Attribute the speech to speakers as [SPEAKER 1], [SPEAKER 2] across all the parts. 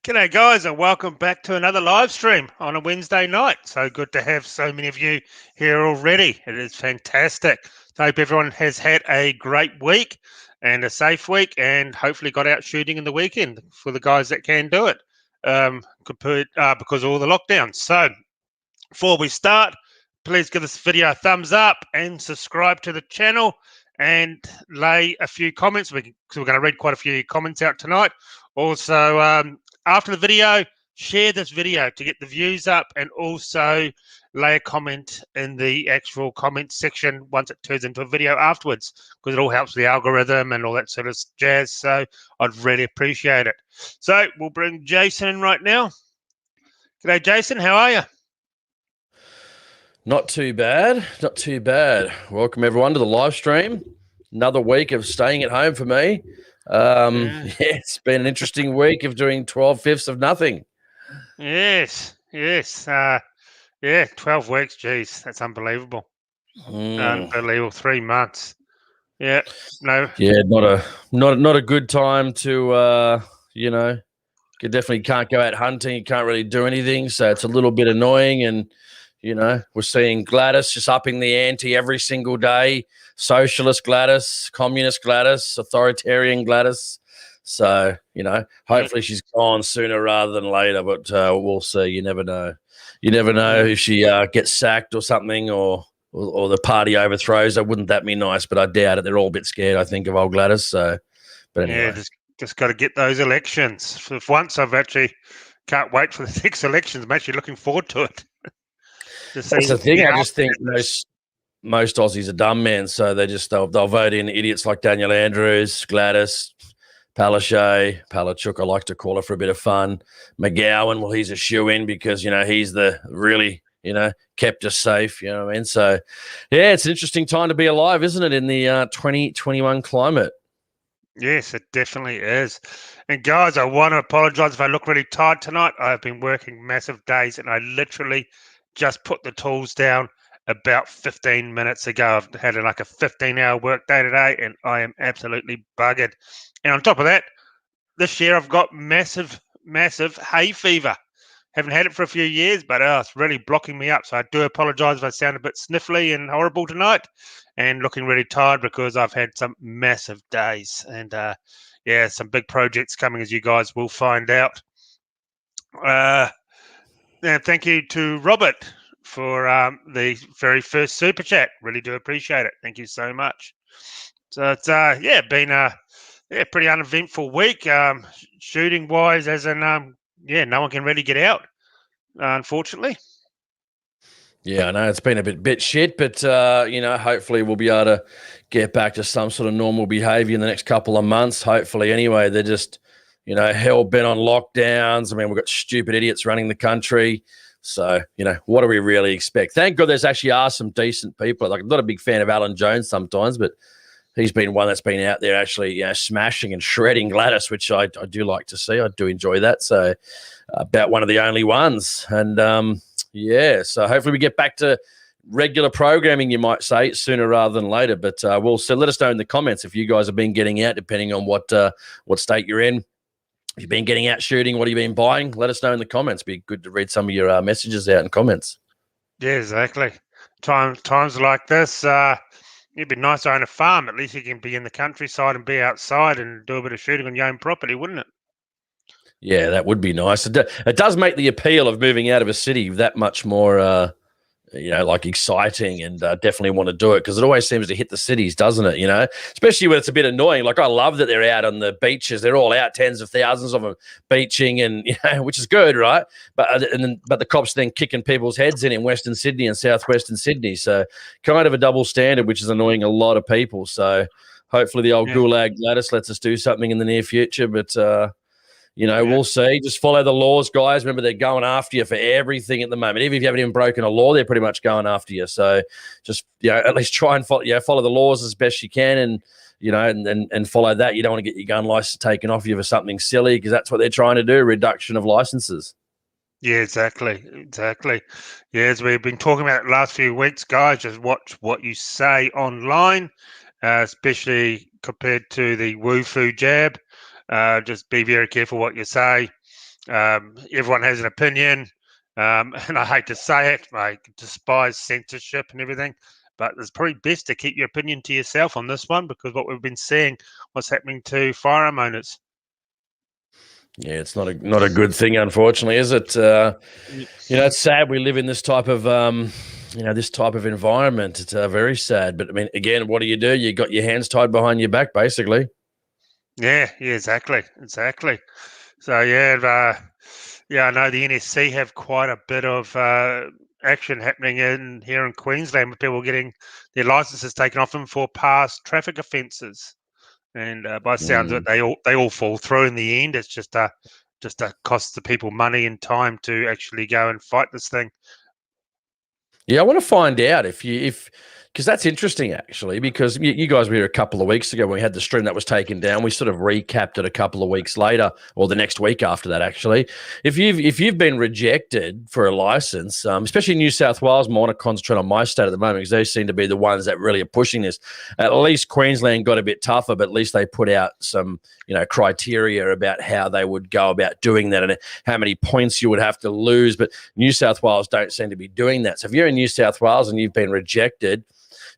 [SPEAKER 1] G'day guys and welcome back to another live stream on a Wednesday night. So good to have so many of you here already. It is fantastic. So I hope everyone has had a great week and a safe week and hopefully got out shooting in the weekend for the guys that can do it because of all the lockdowns. So before we start, please give this video a thumbs up and subscribe to the channel and lay a few comments. We're going to read quite a few comments out tonight. Also, after the video, share this video to get the views up and also lay a comment in the actual comment section once it turns into a video afterwards, because it all helps the algorithm and all that sort of jazz. So I'd really appreciate it. So we'll bring Jason in right now. G'day, Jason. How are you?
[SPEAKER 2] Not too bad. Not too bad. Welcome everyone to the live stream. Another week of staying at home for me. It's been an interesting week of doing 12/5 of nothing.
[SPEAKER 1] Yes. 12 weeks. Geez, that's unbelievable. Unbelievable. 3 months. Yeah. No.
[SPEAKER 2] Yeah, not a good time to you definitely can't go out hunting. You can't really do anything, so it's a little bit annoying. And we're seeing Gladys just upping the ante every single day. Socialist Gladys, communist Gladys, authoritarian Gladys. So, hopefully she's gone sooner rather than later, but we'll see. You never know. You never know if she gets sacked or something or the party overthrows. Wouldn't that be nice? But I doubt it. They're all a bit scared, I think, of old Gladys. So, but anyway.
[SPEAKER 1] Yeah, just got to get those elections. For once, I've actually can't wait for the next elections. I'm actually looking forward to it.
[SPEAKER 2] That's the thing. I just think most Aussies are dumb men, so they'll vote in idiots like Daniel Andrews, Gladys, Palaszczuk, I like to call her for a bit of fun. McGowan, well, he's a shoe-in because he's the really kept us safe. You know what I mean? So yeah, it's an interesting time to be alive, isn't it? In the 2021 climate.
[SPEAKER 1] Yes, it definitely is. And guys, I want to apologize if I look really tired tonight. I've been working massive days and I literally just put the tools down about 15 minutes ago. I've had like a 15-hour work day today and I am absolutely buggered. And on top of that, this year I've got massive hay fever. Haven't had it for a few years, but it's really blocking me up. So I do apologize if I sound a bit sniffly and horrible tonight and looking really tired because I've had some massive days. And some big projects coming, as you guys will find out. And thank you to Robert for the very first super chat. Really do appreciate it. Thank you so much. So it's been a pretty uneventful week, shooting wise, as in no one can really get out, unfortunately.
[SPEAKER 2] Yeah, I know it's been a bit shit, but hopefully we'll be able to get back to some sort of normal behavior in the next couple of months. Hopefully, anyway. They're just hell bent on lockdowns. I mean, we've got stupid idiots running the country. So, what do we really expect? Thank God there's actually some decent people. Like, I'm not a big fan of Alan Jones sometimes, but he's been one that's been out there actually, smashing and shredding Gladys, which I do like to see. I do enjoy that. So, about one of the only ones. And, so hopefully we get back to regular programming, you might say, sooner rather than later. But we'll see. Let us know in the comments if you guys have been getting out, depending on what state you're in. If you've been getting out shooting, what have you been buying? Let us know in the comments. Be good to read some of your messages out in comments.
[SPEAKER 1] Yeah, exactly. Times like this, it'd be nice to own a farm. At least you can be in the countryside and be outside and do a bit of shooting on your own property, wouldn't it?
[SPEAKER 2] Yeah, that would be nice. It does make the appeal of moving out of a city that much more exciting, and definitely want to do it because it always seems to hit the cities, doesn't it? Especially when it's a bit annoying. Like, I love that they're out on the beaches. They're all out, tens of thousands of them beaching, and which is good, right? But the cops then kicking people's heads in Western Sydney and southwestern Sydney. So kind of a double standard, which is annoying a lot of people. So hopefully the old gulag Gladys lets us do something in the near future, but we'll see. Just follow the laws, guys. Remember, they're going after you for everything at the moment. Even if you haven't even broken a law, they're pretty much going after you. So just, at least try and follow the laws as best you can, and follow that. You don't want to get your gun license taken off you for something silly, because that's what they're trying to do, reduction of licenses.
[SPEAKER 1] Yeah, exactly. Yeah, as we've been talking about the last few weeks, guys, just watch what you say online, especially compared to the woo-foo jab. Just be very careful what you say. Everyone has an opinion, and I hate to say it, I despise censorship and everything, but it's probably best to keep your opinion to yourself on this one, because what we've been seeing, what's happening to firearm owners.
[SPEAKER 2] Yeah, it's not a good thing, unfortunately, is it? It's sad we live in this type of this type of environment. It's very sad. But I mean, again, what do? You got your hands tied behind your back, basically.
[SPEAKER 1] Yeah, exactly. So I know the NSC have quite a bit of action happening here in Queensland, with people getting their licenses taken off them for past traffic offences. And by the sounds of it, they all fall through in the end. It's just costs the people money and time to actually go and fight this thing.
[SPEAKER 2] Yeah, I want to find out because that's interesting, actually, because you guys were here a couple of weeks ago when we had the stream that was taken down. We sort of recapped it a couple of weeks later, or the next week after that, actually. If you've been rejected for a license, especially in New South Wales, I want to concentrate on my state at the moment, because they seem to be the ones that really are pushing this. At least Queensland got a bit tougher, but at least they put out some criteria about how they would go about doing that and how many points you would have to lose. But New South Wales don't seem to be doing that. So if you're in New South Wales and you've been rejected,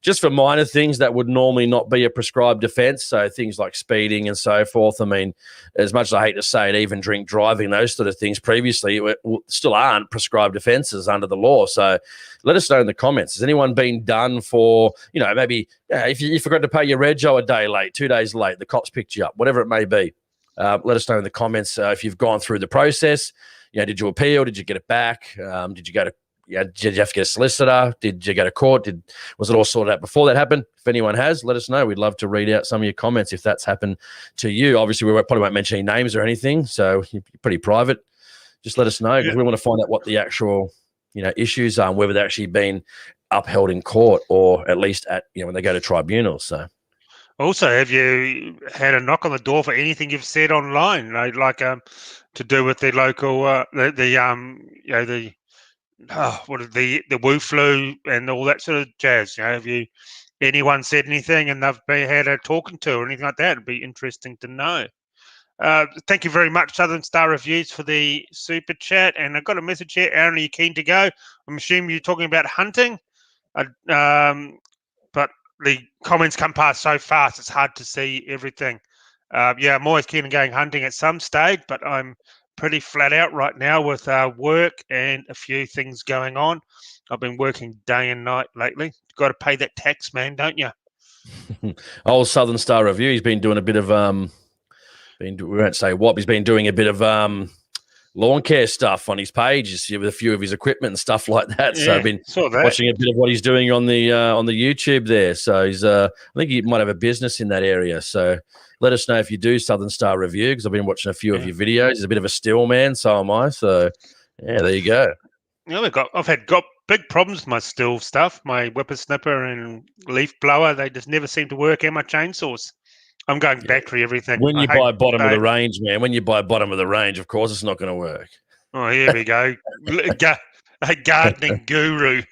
[SPEAKER 2] just for minor things that would normally not be a prescribed offence, so things like speeding and so forth. I mean, as much as I hate to say it, even drink driving, those sort of things previously still aren't prescribed offences under the law. So let us know in the comments. Has anyone been done for, maybe if you forgot to pay your rego a day late, 2 days late, the cops picked you up, whatever it may be. Let us know in the comments if you've gone through the process. Did you appeal? Did you get it back? Did you go to did you have to get a solicitor? Did you go to court? Was it all sorted out before that happened? If anyone has, let us know. We'd love to read out some of your comments if that's happened to you. Obviously, we probably won't mention any names or anything, so you're pretty private. Just let us know, because we want to find out what the actual issues are and whether they're actually been upheld in court, or at least at when they go to tribunals. So.
[SPEAKER 1] Also, have you had a knock on the door for anything you've said online, to do with the local the Wu flu and all that sort of jazz? Have anyone said anything and they've had a talking to or anything like that? It'd be interesting to know. Thank you very much, Southern Star Reviews, for the super chat. And I've got a message here. Aaron, are you keen to go? I'm assuming you're talking about hunting. But the comments come past so fast, it's hard to see everything. I'm always keen on going hunting at some stage, but I'm pretty flat out right now with work and a few things going on. I've been working day and night lately. You've got to pay that tax, man, don't you?
[SPEAKER 2] Old Southern Star Review. He's been doing a bit of we won't say what, but he's been doing a bit of lawn care stuff on his pages with a few of his equipment and stuff like that.
[SPEAKER 1] Yeah,
[SPEAKER 2] so I've been watching a bit of what he's doing on the YouTube there. So he's I think he might have a business in that area. So let us know if you do, Southern Star Review, because I've been watching a few of your videos. He's a bit of a still man, so am I. So yeah, there you go.
[SPEAKER 1] I've got big problems with my still stuff, my whippersnipper and leaf blower. They just never seem to work, and my chainsaws. I'm going battery everything.
[SPEAKER 2] When you buy bottom of the range, man, when you buy bottom of the range, of course, it's not going to work.
[SPEAKER 1] Oh, here we go. A gardening guru.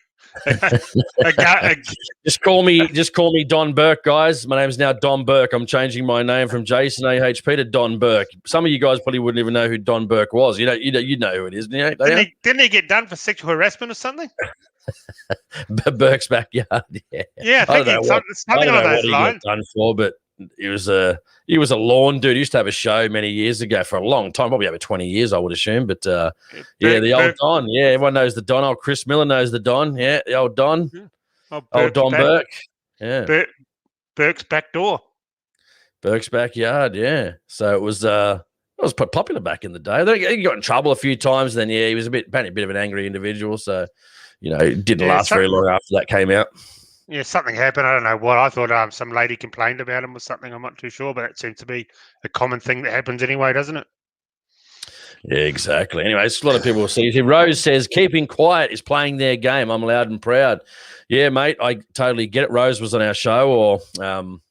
[SPEAKER 2] Just call me Don Burke, guys. My name's now Don Burke. I'm changing my name from Jason AHP to Don Burke. Some of you guys probably wouldn't even know who Don Burke was. You know who it is,
[SPEAKER 1] Didn't he get done for sexual harassment or something?
[SPEAKER 2] Burke's backyard.
[SPEAKER 1] Yeah, I think something along those lines.
[SPEAKER 2] Done for, but he was a lawn dude. He used to have a show many years ago for a long time, probably over 20 years, I would assume. But the old Don. Yeah, everyone knows the Don. Old Chris Miller knows the Don. Yeah, the old Don. Old Don Burke. Yeah.
[SPEAKER 1] Burke's back door.
[SPEAKER 2] Burke's backyard. Yeah. So it was quite popular back in the day. He got in trouble a few times. Then he was apparently a bit of an angry individual. So it didn't last very long after that came out.
[SPEAKER 1] Yeah, something happened. I don't know what. I thought some lady complained about him or something. I'm not too sure, but that seems to be a common thing that happens anyway, doesn't it?
[SPEAKER 2] Yeah, exactly. Anyway, a lot of people will see. Rose says, keeping quiet is playing their game. I'm loud and proud. Yeah, mate, I totally get it. Rose was on our show or when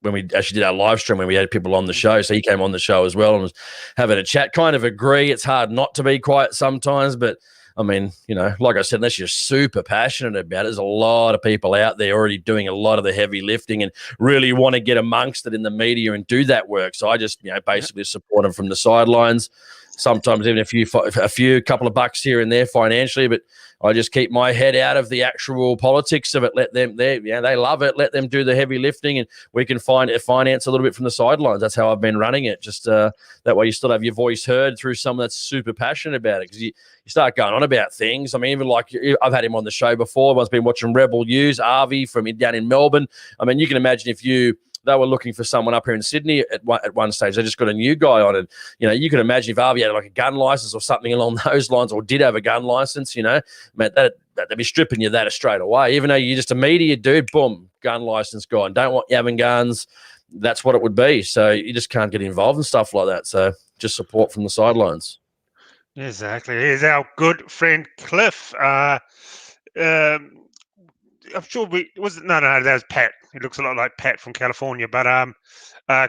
[SPEAKER 2] we actually did our live stream when we had people on the show. So he came on the show as well and was having a chat. Kind of agree. It's hard not to be quiet sometimes, but I mean, like I said, unless you're super passionate about it, there's a lot of people out there already doing a lot of the heavy lifting and really want to get amongst it in the media and do that work. So I just, basically support them from the sidelines. Sometimes even a couple of bucks here and there financially, but I just keep my head out of the actual politics of it. Let them, they love it. Let them do the heavy lifting, and we can finance a little bit from the sidelines. That's how I've been running it. Just that way, you still have your voice heard through someone that's super passionate about it. Because you start going on about things. I mean, even like I've had him on the show before. I've been watching Rebel News, Avi from down in Melbourne. I mean, you can imagine if they were looking for someone up here in Sydney at one stage. They just got a new guy on it. You can imagine if Avi had like a gun license or something along those lines, or did have a gun license, man, they'd be stripping you that straight away. Even though you're just a media dude, boom, gun license gone. Don't want you having guns. That's what it would be. So you just can't get involved in stuff like that. So just support from the sidelines.
[SPEAKER 1] Exactly. Here's our good friend Cliff. I'm sure that was Pat. He looks a lot like Pat from California. But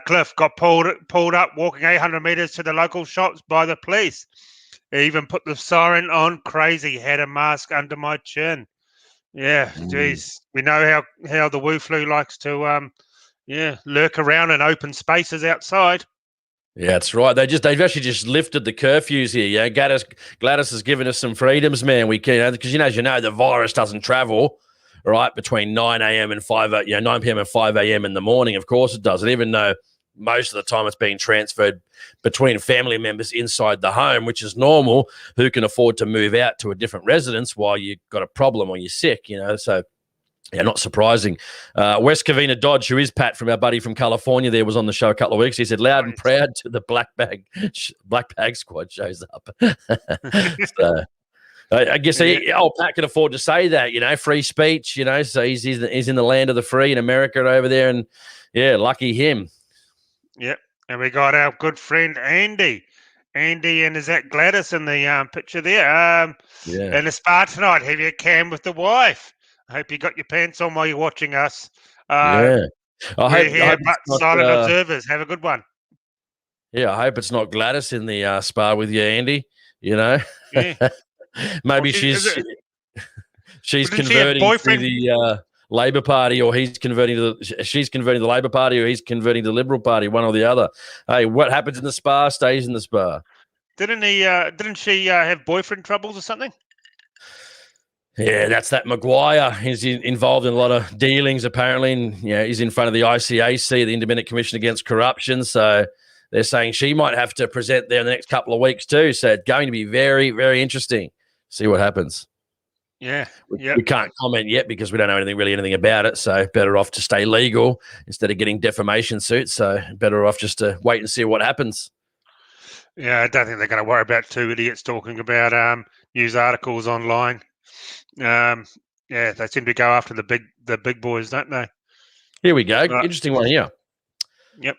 [SPEAKER 1] Cliff got pulled up walking 800 meters to the local shops by the police. He even put the siren on. Crazy. Had a mask under my chin. Yeah, geez. We know how the Wu flu likes to lurk around in open spaces outside.
[SPEAKER 2] Yeah, that's right. They've actually just lifted the curfews here. Yeah, Gladys has given us some freedoms, man. We can, because as you know, the virus doesn't travel right between 9 a.m. and 9 p.m. and 5 a.m. in the morning. Of course it does. And even though most of the time it's being transferred between family members inside the home, which is normal, who can afford to move out to a different residence while you've got a problem or you're sick, so yeah, not surprising. West Covina Dodge, who is Pat from our buddy from California there, was on the show a couple of weeks. He said, loud and proud to the black bag squad shows up. So I guess Pat can afford to say that, free speech, so he's in the land of the free in America over there, and yeah, lucky him.
[SPEAKER 1] Yep, and we got our good friend Andy, and is that Gladys in the picture there? In the spa tonight, have you cam with the wife? I hope you got your pants on while you're watching us.
[SPEAKER 2] I hope
[SPEAKER 1] silent observers. Have a good one.
[SPEAKER 2] Yeah, I hope it's not Gladys in the spa with you, Andy. Yeah. Maybe she's converting to the Labor Party, or she's converting to the Labor Party, or he's converting to the Liberal Party, one or the other. Hey, what happens in the spa stays in the spa.
[SPEAKER 1] Didn't she have boyfriend troubles or something?
[SPEAKER 2] Yeah, that's that Maguire. He's involved in a lot of dealings, apparently, and he's in front of the ICAC, the Independent Commission Against Corruption. So they're saying she might have to present there in the next couple of weeks too. So it's going to be very, very interesting. See what happens.
[SPEAKER 1] Yeah,
[SPEAKER 2] we can't comment yet because we don't know anything about it. So better off to stay legal instead of getting defamation suits. So better off just to wait and see what happens.
[SPEAKER 1] Yeah, I don't think they're going to worry about two idiots talking about news articles online. They seem to go after the big boys, don't they?
[SPEAKER 2] Here we go. Interesting one here.
[SPEAKER 1] Yep.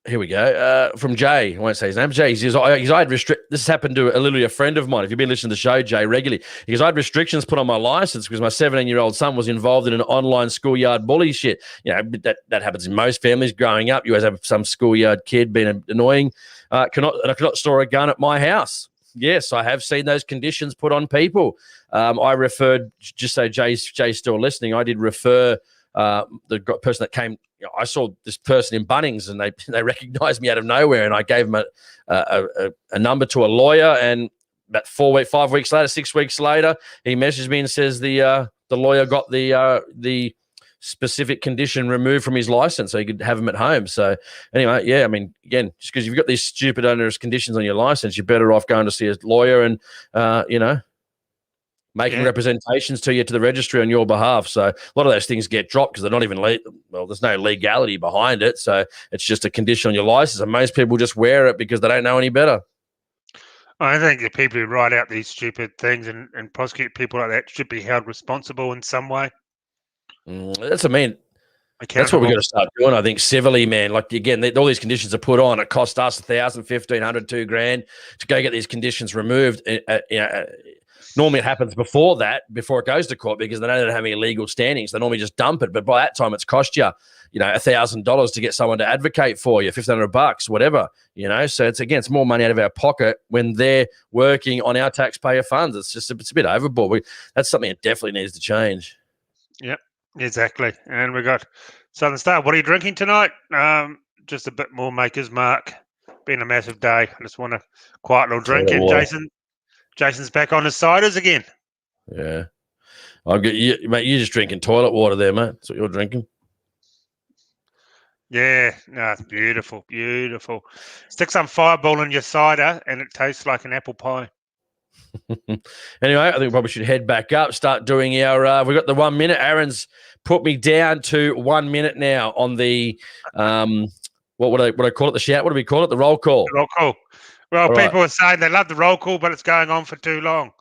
[SPEAKER 2] Here we go. From Jay. I won't say his name. Jay. He says, I had this has happened to literally a friend of mine. If you've been listening to the show, Jay, regularly. He goes, I had restrictions put on my license because my 17-year-old son was involved in an online schoolyard bully shit. That happens in most families growing up. You always have some schoolyard kid being annoying. I cannot store a gun at my house. Yes, I have seen those conditions put on people. I referred, just so Jay's still listening, I did refer the person that came. I saw this person in Bunnings, and they recognized me out of nowhere, and I gave them a number to a lawyer. And about 5 weeks later, 6 weeks later, he messaged me and says the lawyer got the specific condition removed from his license so he could have him at home. So anyway, yeah, I mean, again, just because you've got these stupid onerous conditions on your license, you're better off going to see a lawyer and making representations to the registry on your behalf. So a lot of those things get dropped because they're not even there's no legality behind it. So it's just a condition on your license, and most people just wear it because they don't know any better.
[SPEAKER 1] I think the people who write out these stupid things and prosecute people like that should be held responsible in some way.
[SPEAKER 2] That's what we got to start doing, I think, civilly, man. Like, again, all these conditions are put on. It cost us $1,000, $1,500, $2,000 to go get these conditions removed. Normally it happens before it goes to court, because they don't have any legal standings. They normally just dump it. But by that time, it's cost you, $1,000 to get someone to advocate for you, $1,500, whatever, So it's more money out of our pocket when they're working on our taxpayer funds. It's a bit overboard. That's something that definitely needs to change.
[SPEAKER 1] Yep, exactly. And we got Southern Star. What are you drinking tonight? Just a bit more Maker's Mark. Been a massive day. I just want a quiet little drink. And Jason's back on his ciders again.
[SPEAKER 2] Yeah. I'll get you, mate. You're just drinking toilet water there, mate. That's what you're drinking.
[SPEAKER 1] Yeah, no, it's beautiful, beautiful. Stick some Fireball in your cider and it tastes like an apple pie.
[SPEAKER 2] Anyway, I think we probably should head back up, start doing our we've got the 1 minute. Aaron's put me down to 1 minute now on the what would I call it? The shout? What do we call it? The roll call.
[SPEAKER 1] The roll call. Well, all people are saying they love the roll call, but it's going on for too long.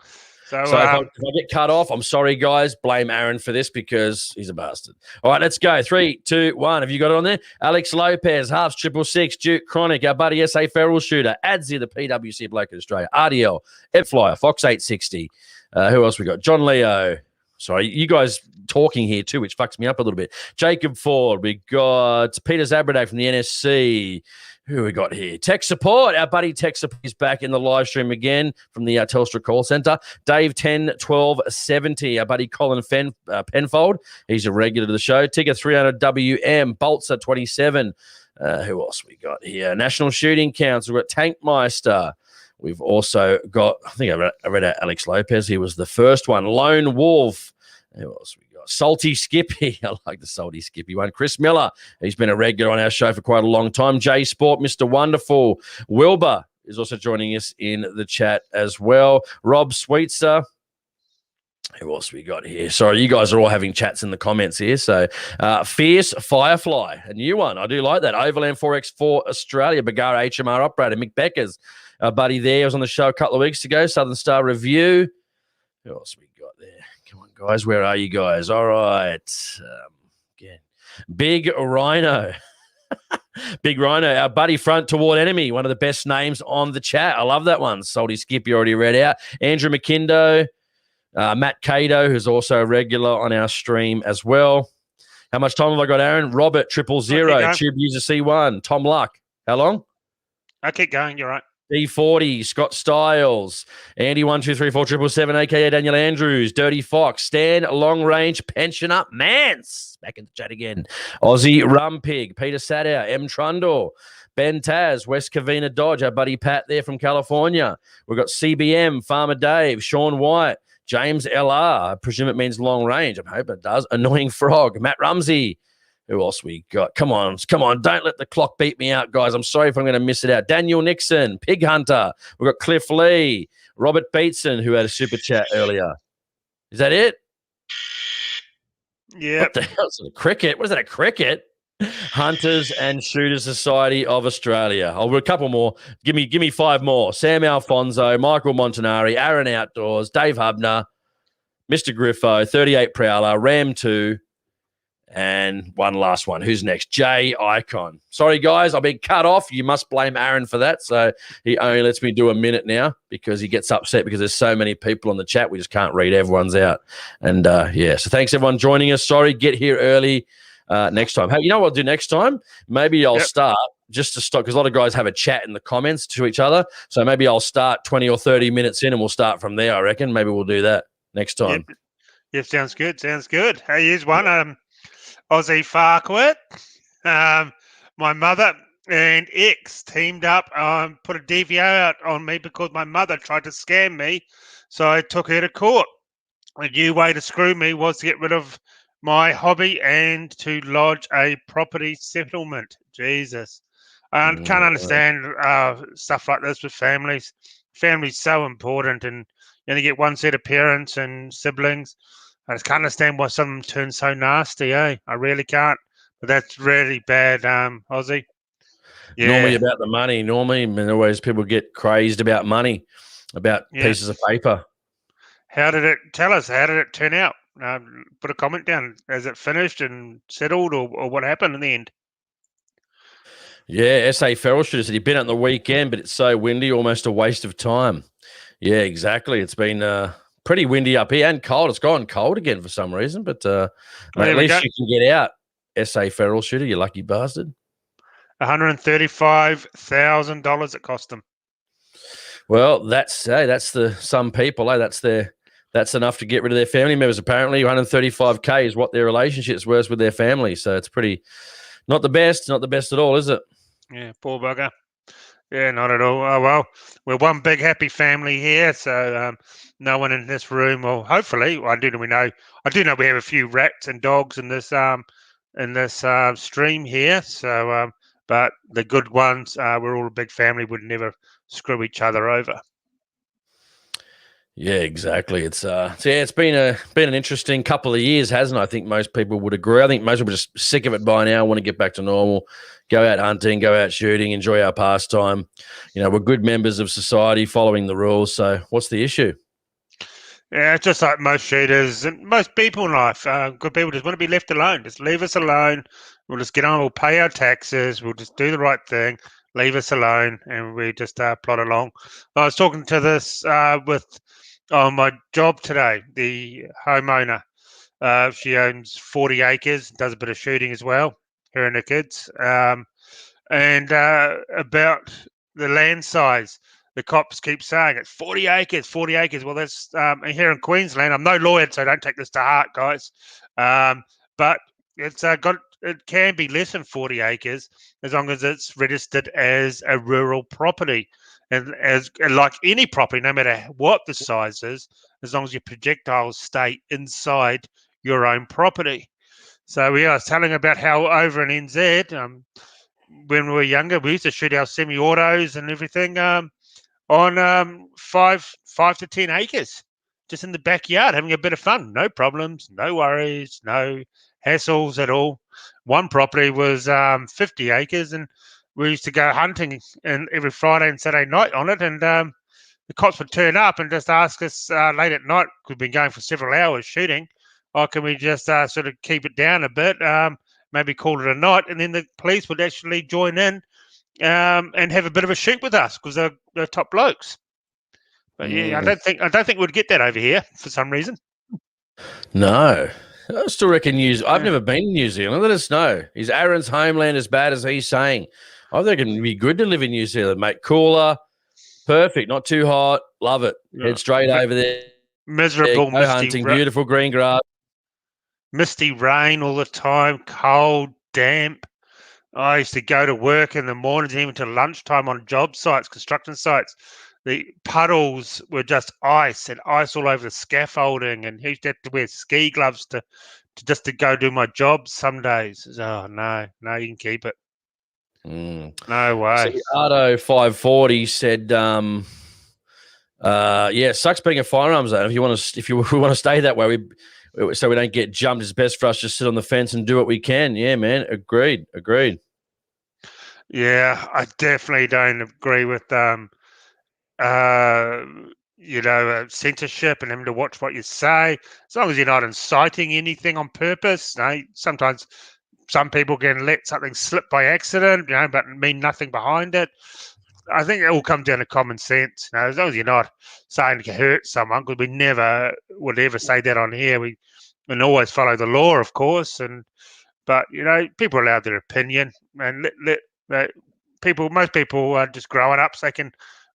[SPEAKER 1] So
[SPEAKER 2] if I get cut off, I'm sorry, guys. Blame Aaron for this because he's a bastard. All right, let's go. 3, 2, 1. Have you got it on there? Alex Lopez, Halves 666, Duke Chronic, our buddy SA Feral Shooter, Adzi, the PWC Bloke in Australia, RDL, Flyer, Fox 860. Who else we got? John Leo. Sorry, you guys talking here too, which fucks me up a little bit. Jacob Ford. We got Peter Zabraday from the NSC. Who we got here? Tech Support. Our buddy Tech Support is back in the live stream again from the Telstra call centre. Dave 101270. Our buddy Colin Penfold. He's a regular to the show. Tigger 300 WM. Boltzer 27. Who else we got here? National Shooting Council. We've got Tankmeister. We've also got, I think I read out Alex Lopez. He was the first one. Lone Wolf. Who else we got? Salty Skippy. I like the Salty Skippy one. Chris Miller. He's been a regular on our show for quite a long time. J Sport, Mr. Wonderful. Wilbur is also joining us in the chat as well. Rob Sweetser. Who else we got here? Sorry, you guys are all having chats in the comments here. So, Fierce Firefly, a new one. I do like that. Overland 4x4 Australia, Bagara HMR operator, Mick Beckers. Our buddy there was on the show a couple of weeks ago. Southern Star Review. Who else we got there? Come on, guys. Where are you guys? All right. Again. Big Rhino. Big Rhino, our buddy Front Toward Enemy, one of the best names on the chat. I love that one. Salty Skip, you already read out. Andrew McKindo. Matt Cato, who's also a regular on our stream as well. How much time have I got, Aaron? Robert 000, Tube User C1, Tom Luck. How long?
[SPEAKER 1] I keep going. You're right.
[SPEAKER 2] D40, Scott Styles, Andy 1234777, aka Daniel Andrews, Dirty Fox, Stan Long Range Pensioner Mance. Back in the chat again. Aussie Rum Pig, Peter Sadow, M Trundle, Ben Taz, West Covina Dodge, our buddy Pat there from California. We've got CBM, Farmer Dave, Sean White, James LR. I presume it means long range. I hope it does. Annoying Frog, Matt Rumsey. Who else we got? Come on. Don't let the clock beat me out, guys. I'm sorry if I'm going to miss it out. Daniel Nixon, Pig Hunter. We've got Cliff Lee, Robert Beatson, who had a super chat earlier. Is that it?
[SPEAKER 1] Yeah.
[SPEAKER 2] What the hell is it? A cricket? What is that, a cricket? Hunters and Shooters Society of Australia. I'll do a couple more. Give me 5 more. Sam Alfonso, Michael Montanari, Aaron Outdoors, Dave Hubner, Mr. Griffo, 38 Prowler, Ram 2, and one last one. Who's next? Jay Icon. Sorry, guys, I've been cut off. You must blame Aaron for that. So he only lets me do a minute now because he gets upset because there's so many people on the chat. We just can't read everyone's out. And, yeah, so thanks, everyone, joining us. Sorry, get here early next time. Hey, you know what I'll do next time? Maybe I'll start just to stop because a lot of guys have a chat in the comments to each other. So maybe I'll start 20 or 30 minutes in and we'll start from there, I reckon. Maybe we'll do that next time.
[SPEAKER 1] Yep, sounds good. Hey, here's one. Aussie Farquhar, my mother and ex teamed up, put a DVO out on me because my mother tried to scam me. So I took her to court. A new way to screw me was to get rid of my hobby and to lodge a property settlement. Jesus. I can't understand stuff like this with families. Family's so important, and you only get one set of parents and siblings. I just can't understand why some of them turn so nasty, eh? I really can't. But that's really bad, Aussie.
[SPEAKER 2] Yeah. Normally about the money. Normally, and always people get crazed about money, about pieces of paper.
[SPEAKER 1] Tell us, how did it turn out? Put a comment down. Has it finished and settled, or what happened in the end?
[SPEAKER 2] Yeah, SA Feral Shooter said he'd been out on the weekend, but it's so windy, almost a waste of time. Yeah, exactly. It's been pretty windy up here and cold. It's gone cold again for some reason, but mate, at least you can get out. SA feral shooter, you lucky bastard.
[SPEAKER 1] $135,000 it cost them.
[SPEAKER 2] Well, that's some people. That's enough to get rid of their family members. Apparently, 135K is what their relationship's worth with their family. So it's pretty not the best at all, is it?
[SPEAKER 1] Yeah, poor bugger. Yeah, not at all. Oh well, we're one big happy family here, so no one in this room. Well, hopefully, I do know we have a few rats and dogs in this stream here. So, but the good ones, we're all a big family. Would never screw each other over.
[SPEAKER 2] Yeah, exactly. It's been an interesting couple of years, hasn't it? I think most people would agree. I think most people are just sick of it by now, want to get back to normal, go out hunting, go out shooting, enjoy our pastime. We're good members of society, following the rules. So what's the issue?
[SPEAKER 1] Yeah, it's just like most shooters and most people in life. Good people just want to be left alone. Just leave us alone. We'll just get on. We'll pay our taxes. We'll just do the right thing. Leave us alone, and we just plod along. I was talking to this on my job today. The homeowner, she owns 40 acres, does a bit of shooting as well. Her and her kids, and about the land size. The cops keep saying it's 40 acres, 40 acres. Well, that's here in Queensland. I'm no lawyer, so don't take this to heart, guys. But it's it can be less than 40 acres as long as it's registered as a rural property. And like any property, no matter what the size is, as long as your projectiles stay inside your own property. So I was telling about how over in NZ, when we were younger, we used to shoot our semi-autos and everything on 5 to 10 acres, just in the backyard, having a bit of fun. No problems, no worries, no hassles at all. One property was 50 acres, and we used to go hunting every Friday and Saturday night on it. And the cops would turn up and just ask us late at night, we've been going for several hours shooting, can we just sort of keep it down a bit, maybe call it a night? And then the police would actually join in and have a bit of a shoot with us because they're top blokes. But yeah, I don't think we'd get that over here for some reason.
[SPEAKER 2] No, I still reckon I've never been to New Zealand. Let us know. Is Aaron's homeland as bad as he's saying? I think it'd be good to live in New Zealand, mate. Cooler, perfect, not too hot. Love it. Yeah. Head straight over there.
[SPEAKER 1] Miserable,
[SPEAKER 2] go hunting, beautiful green grass.
[SPEAKER 1] Misty rain all the time, cold, damp. I used to go to work in the mornings, even to lunchtime on job sites, construction sites. The puddles were just ice and ice all over the scaffolding, and he used to have to wear ski gloves to go do my job some days. Oh, no, you can keep it. No way.
[SPEAKER 2] So Ardo 540 said, sucks being a firearms owner. If we want to stay that way, so we don't get jumped, it's best for us to sit on the fence and do what we can. Yeah, man. Agreed.
[SPEAKER 1] Yeah, I definitely don't agree with censorship and having to watch what you say. As long as you're not inciting anything on purpose. Sometimes some people can let something slip by accident, but mean nothing behind it. I think it all comes down to common sense. As long as you're not saying to hurt someone, because we never would ever say that on here. We always follow the law, of course. But people are allowed their opinion, and most people are just growing up, so they can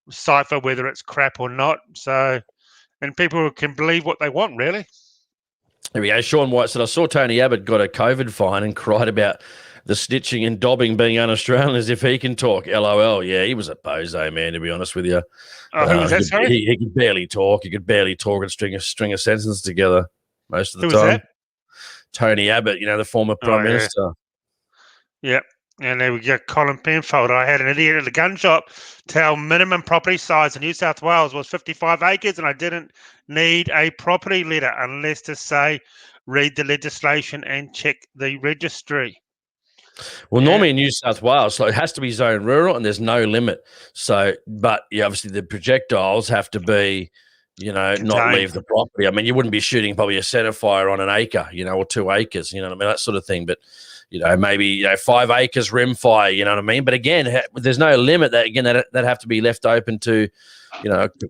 [SPEAKER 1] decipher whether it's crap or not. So, and people can believe what they want, really.
[SPEAKER 2] There we go. Sean White said, I saw Tony Abbott got a COVID fine and cried about the snitching and dobbing being un-Australian as if he can talk. LOL. Yeah, he was a bozo, man, to be honest with you.
[SPEAKER 1] Who was that, sorry?
[SPEAKER 2] He could barely talk. He could barely talk and string a sentence together most of the
[SPEAKER 1] time.
[SPEAKER 2] Who was that? Tony Abbott, the former Prime Minister.
[SPEAKER 1] Yep. And there we go, Colin Penfold. I had an idiot at the gun shop tell minimum property size in New South Wales was 55 acres, and I didn't need a property letter unless to say, read the legislation and check the registry.
[SPEAKER 2] Well, normally in New South Wales, so it has to be zone rural and there's no limit. So, but obviously the projectiles have to be not leave the property. I mean, you wouldn't be shooting probably a centre fire on an acre, or 2 acres, what I mean, that sort of thing. But, maybe 5 acres rim fire, you know what I mean? But again, there's no limit. That'd have to be left open to,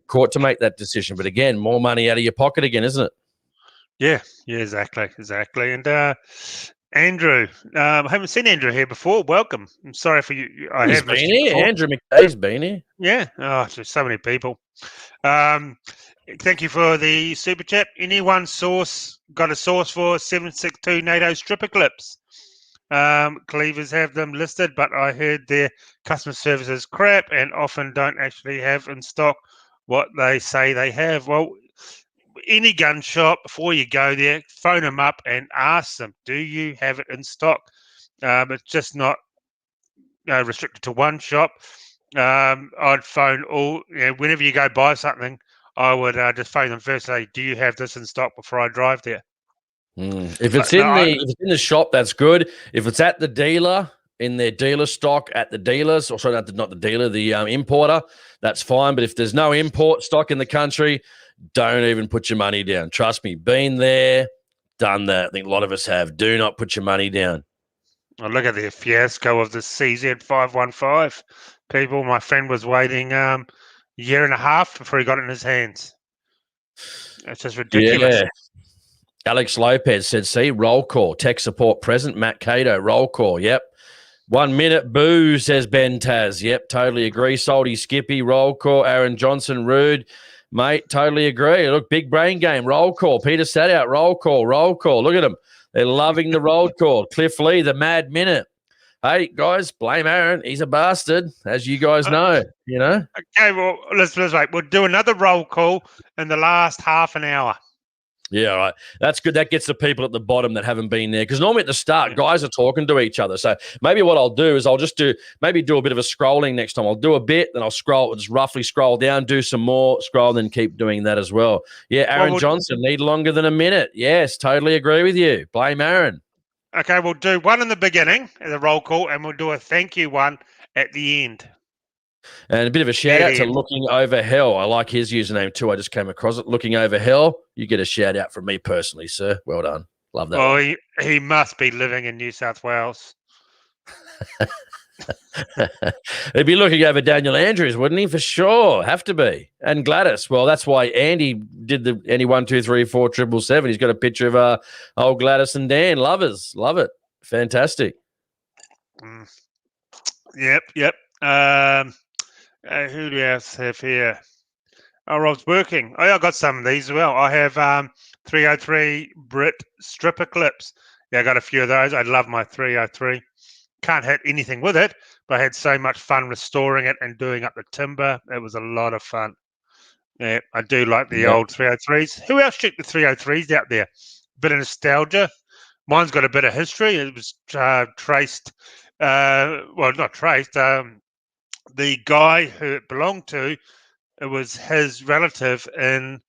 [SPEAKER 2] court to make that decision. But again, more money out of your pocket again, isn't it?
[SPEAKER 1] Yeah, exactly. And Andrew, I haven't seen Andrew here before. Welcome. I'm sorry for you.
[SPEAKER 2] He's been here. Andrew McKay's been here.
[SPEAKER 1] Yeah. Oh, there's so many people. Thank you for the super chat. Anyone got a source for 762 NATO stripper clips? Cleavers have them listed, but I heard their customer service is crap and often don't actually have in stock what they say they have. Well, any gun shop, before you go there, phone them up and ask them, do you have it in stock? It's just not restricted to one shop. I'd phone whenever you go buy something, I would just phone them first, say, do you have this in stock before I drive there?
[SPEAKER 2] If it's in the shop, that's good. If it's at the dealer, in their dealer stock at the dealers, or sorry, not the dealer, the importer, that's fine. But if there's no import stock in the country, don't even put your money down. Trust me, been there, done that. I think a lot of us have. Do not put your money down.
[SPEAKER 1] Oh, look at the fiasco of the CZ515. People, my friend was waiting a year and a half before he got it in his hands. It's just ridiculous.
[SPEAKER 2] Yeah. Alex Lopez said, see, roll call. Tech support present. Matt Cato, roll call. Yep. 1 minute, boo, says Ben Taz. Yep, totally agree. Salty Skippy, roll call. Aaron Johnson, rude. Mate, totally agree. Look, big brain game, roll call. Peter sat out, roll call. Look at them. They're loving the roll call. Cliff Lee, the mad minute. Hey, guys, blame Aaron. He's a bastard, as you guys know,
[SPEAKER 1] Okay, well, let's wait. We'll do another roll call in the last half an hour.
[SPEAKER 2] Yeah, right. That's good. That gets the people at the bottom that haven't been there. Because normally at the start, guys are talking to each other. So maybe what I'll do is I'll just do a bit of a scrolling next time. I'll do a bit, then I'll just roughly scroll down, do some more, scroll, then keep doing that as well. Yeah, Aaron Johnson, need longer than a minute. Yes, totally agree with you. Blame Aaron.
[SPEAKER 1] Okay, we'll do one in the beginning, the roll call, and we'll do a thank you one at the end.
[SPEAKER 2] And a bit of a shout out to Looking Over Hell. I like his username too. I just came across it. Looking Over Hell. You get a shout out from me personally, sir. Well done. Love that.
[SPEAKER 1] Oh, he must be living in New South Wales.
[SPEAKER 2] He'd be looking over Daniel Andrews, wouldn't he? For sure. Have to be. And Gladys. Well, that's why Andy did the Andy 1 2 3 4 777. He's got a picture of old Gladys and Dan. Lovers. Love it. Fantastic.
[SPEAKER 1] Yep. Who do we else have here? Oh, Rob's working. Oh, yeah, I got some of these as well. I have 303 Brit stripper clips. Yeah, I got a few of those. I love my 303. Can't hit anything with it, but I had so much fun restoring it and doing up the timber. It was a lot of fun. Yeah, I do like the old 303s. Who else shoot the 303s out there? Bit of nostalgia. Mine's got a bit of history. It was traced. Not traced. The guy who it belonged to, it was his relative in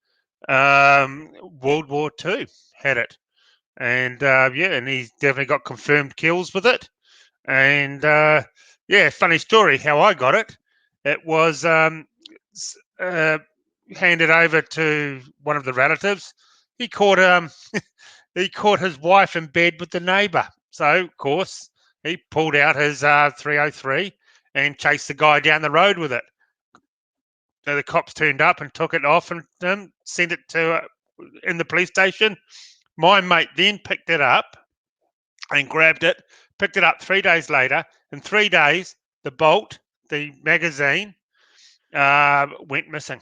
[SPEAKER 1] World War II had it. And, and he's definitely got confirmed kills with it. And, funny story how I got it. It was handed over to one of the relatives. He caught his wife in bed with the neighbour. So, of course, he pulled out his 303 and chased the guy down the road with it. So the cops turned up and took it off and sent it to in the police station. My mate then picked it up and grabbed it, picked it up 3 days later. In 3 days, the bolt, the magazine, went missing.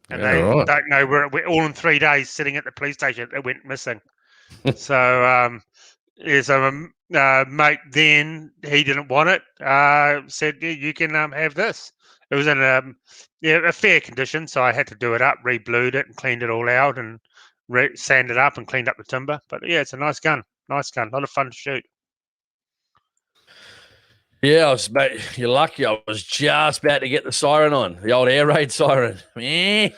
[SPEAKER 1] And they don't know where it went. All in 3 days sitting at the police station, it went missing. So, mate then, he didn't want it, said, yeah, you can have this. It was in a fair condition, so I had to do it up, re-blued it and cleaned it all out and sanded up and cleaned up the timber. But yeah, it's a nice gun. A lot of fun to shoot.
[SPEAKER 2] Yeah, you're lucky. I was just about to get the siren on, the old air raid siren. Anyway,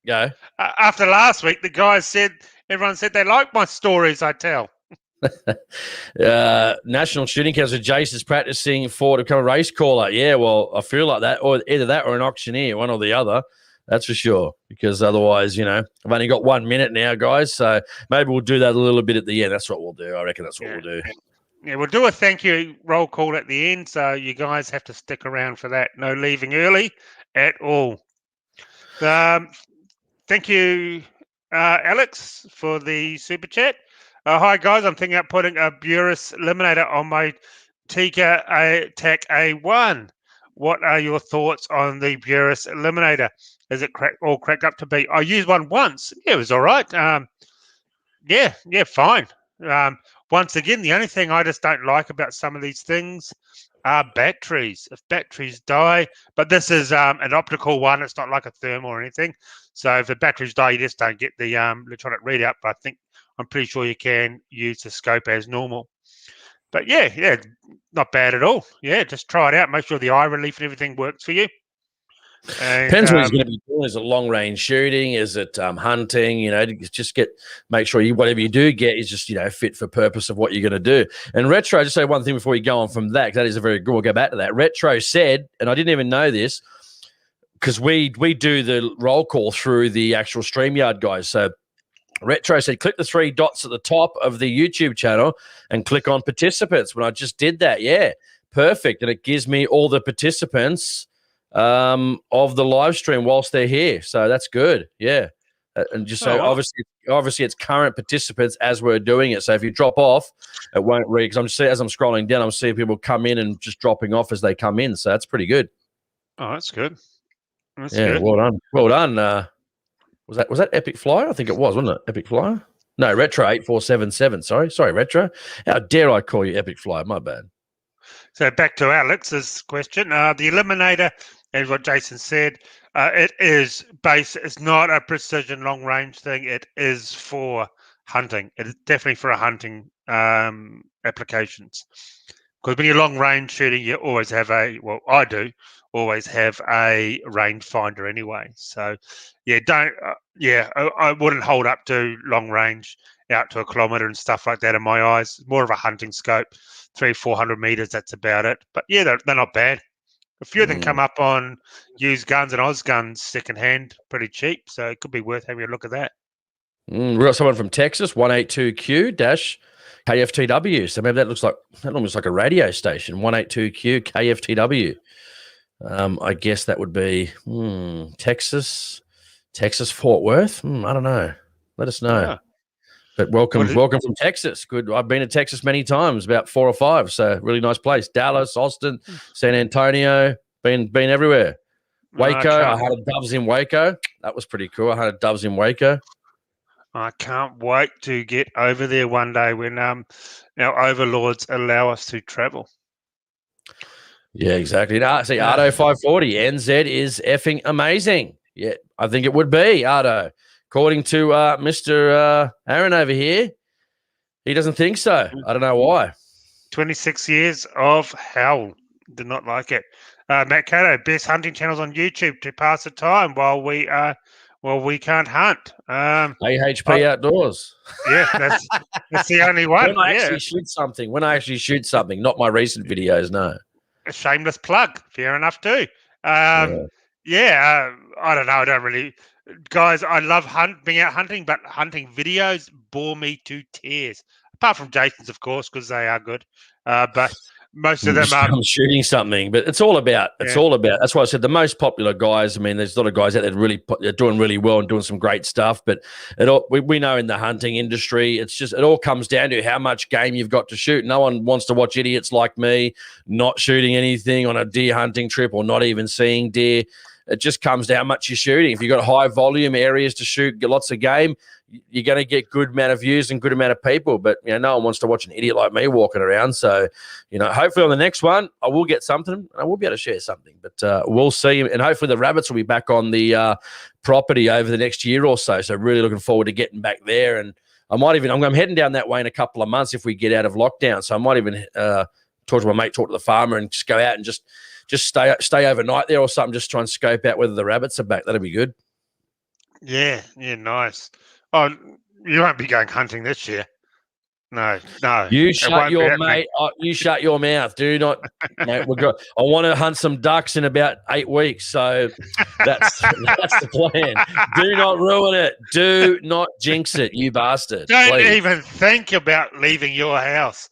[SPEAKER 2] go.
[SPEAKER 1] After last week, everyone said they like my stories I tell.
[SPEAKER 2] National Shooting Council, Jace is practicing for to become a race caller. Yeah, well, I feel like that, or either that or an auctioneer, one or the other. That's for sure. Because otherwise, I've only got 1 minute now, guys. So maybe we'll do that a little bit at the end. That's what we'll do. I reckon that's what we'll do.
[SPEAKER 1] Yeah, we'll do a thank you roll call at the end, so you guys have to stick around for that. No leaving early at all. Thank you, Alex, for the super chat. Hi, guys. I'm thinking about putting a Burris eliminator on my Tika TAC A1. What are your thoughts on the Burris eliminator? Is it all cracked up to be? I used one once. Yeah, it was all right. Yeah, fine. Once again, the only thing I just don't like about some of these things are batteries. If batteries die, but this is an optical one, it's not like a thermal or anything. So if the batteries die, you just don't get the electronic readout. But I'm pretty sure you can use the scope as normal. But yeah, not bad at all. Yeah, just try it out. Make sure the eye relief and everything works for you. And,
[SPEAKER 2] depends what he's going to be doing. Is it long range shooting? Is it hunting? Just make sure whatever you do get is just fit for purpose of what you're going to do. And Retro, just say one thing before you go on from that, because that is a very good. We'll go back to that. Retro said, and I didn't even know this because we do the roll call through the actual StreamYard guys. So Retro said, click the 3 dots at the top of the YouTube channel and click on participants. When I just did that, yeah, perfect, and it gives me all the participants of the live stream whilst they're here. So that's good. Yeah. And just so obviously it's current participants as we're doing it. So if you drop off, it won't read, because as I'm scrolling down, I'm seeing people come in and just dropping off as they come in. So that's pretty good.
[SPEAKER 1] Oh, that's good. That's good.
[SPEAKER 2] Well done. Well done. Was that Epic Flyer? I think it was, wasn't it? Epic Flyer? No, Retro 8477. Sorry, Retro. How dare I call you Epic Flyer? My bad.
[SPEAKER 1] So back to Alex's question. The eliminator, as what Jason said, it is it's not a precision long range thing. It is for hunting. It is definitely for hunting applications. Because when you're long range shooting, you always have I always have a range finder anyway. So yeah, I wouldn't hold up to long range out to a kilometre and stuff like that in my eyes. More of a hunting scope, 300-400 meters. That's about it. But yeah, they're not bad. A few of them come up on used guns and Oz guns secondhand, pretty cheap. So it could be worth having a look at that.
[SPEAKER 2] We got someone from Texas, 182Q-KFTW. So maybe that looks like a radio station, 182Q-KFTW. I guess that would be Texas, Fort Worth. I don't know. Let us know. Yeah. But welcome from Texas. Good. I've been to Texas many times, about 4 or 5. So really nice place. Dallas, Austin, San Antonio. Been everywhere. Waco. I had a Doves in Waco. That was pretty cool. I had a Doves in Waco.
[SPEAKER 1] I can't wait to get over there one day when our overlords allow us to travel.
[SPEAKER 2] Yeah, exactly. See, Ardo 540 NZ is effing amazing. Yeah, I think it would be Ardo. According to Mr. Aaron over here, he doesn't think so. I don't know why.
[SPEAKER 1] 26 years of hell. Did not like it. Matt Cato, best hunting channels on YouTube to pass the time while we can't hunt.
[SPEAKER 2] AHP Outdoors.
[SPEAKER 1] Yeah, that's the only one.
[SPEAKER 2] When I actually shoot something, not my recent videos, no.
[SPEAKER 1] A shameless plug. Fair enough too. I don't know. I don't really... Guys, I love being out hunting, but hunting videos bore me to tears. Apart from Jason's, of course, because they are good. But most of them are
[SPEAKER 2] shooting something. But it's all about. That's why I said the most popular guys. I mean, there's a lot of guys out there they're doing really well and doing some great stuff. But we know in the hunting industry, it all comes down to how much game you've got to shoot. No one wants to watch idiots like me not shooting anything on a deer hunting trip or not even seeing deer. It just comes down how much you're shooting. If you've got high volume areas to shoot, get lots of game, you're going to get good amount of views and good amount of people. But, no one wants to watch an idiot like me walking around. So, hopefully on the next one, I will get something and I will be able to share something. But we'll see. And hopefully the rabbits will be back on the property over the next year or so. So really looking forward to getting back there. And I'm heading down that way in a couple of months if we get out of lockdown. So I might even talk to my mate, talk to the farmer and just go out and just stay overnight there or something, just try and scope out whether the rabbits are back. That'd be good.
[SPEAKER 1] Yeah, nice. Oh, you won't be going hunting this year. No.
[SPEAKER 2] You
[SPEAKER 1] It
[SPEAKER 2] shut
[SPEAKER 1] won't be
[SPEAKER 2] your
[SPEAKER 1] happening.
[SPEAKER 2] You shut your mouth. Do not, mate. I want to hunt some ducks in about 8 weeks. So that's the plan. Do not ruin it. Do not jinx it, you bastard.
[SPEAKER 1] Don't
[SPEAKER 2] Please.
[SPEAKER 1] even think about leaving your house.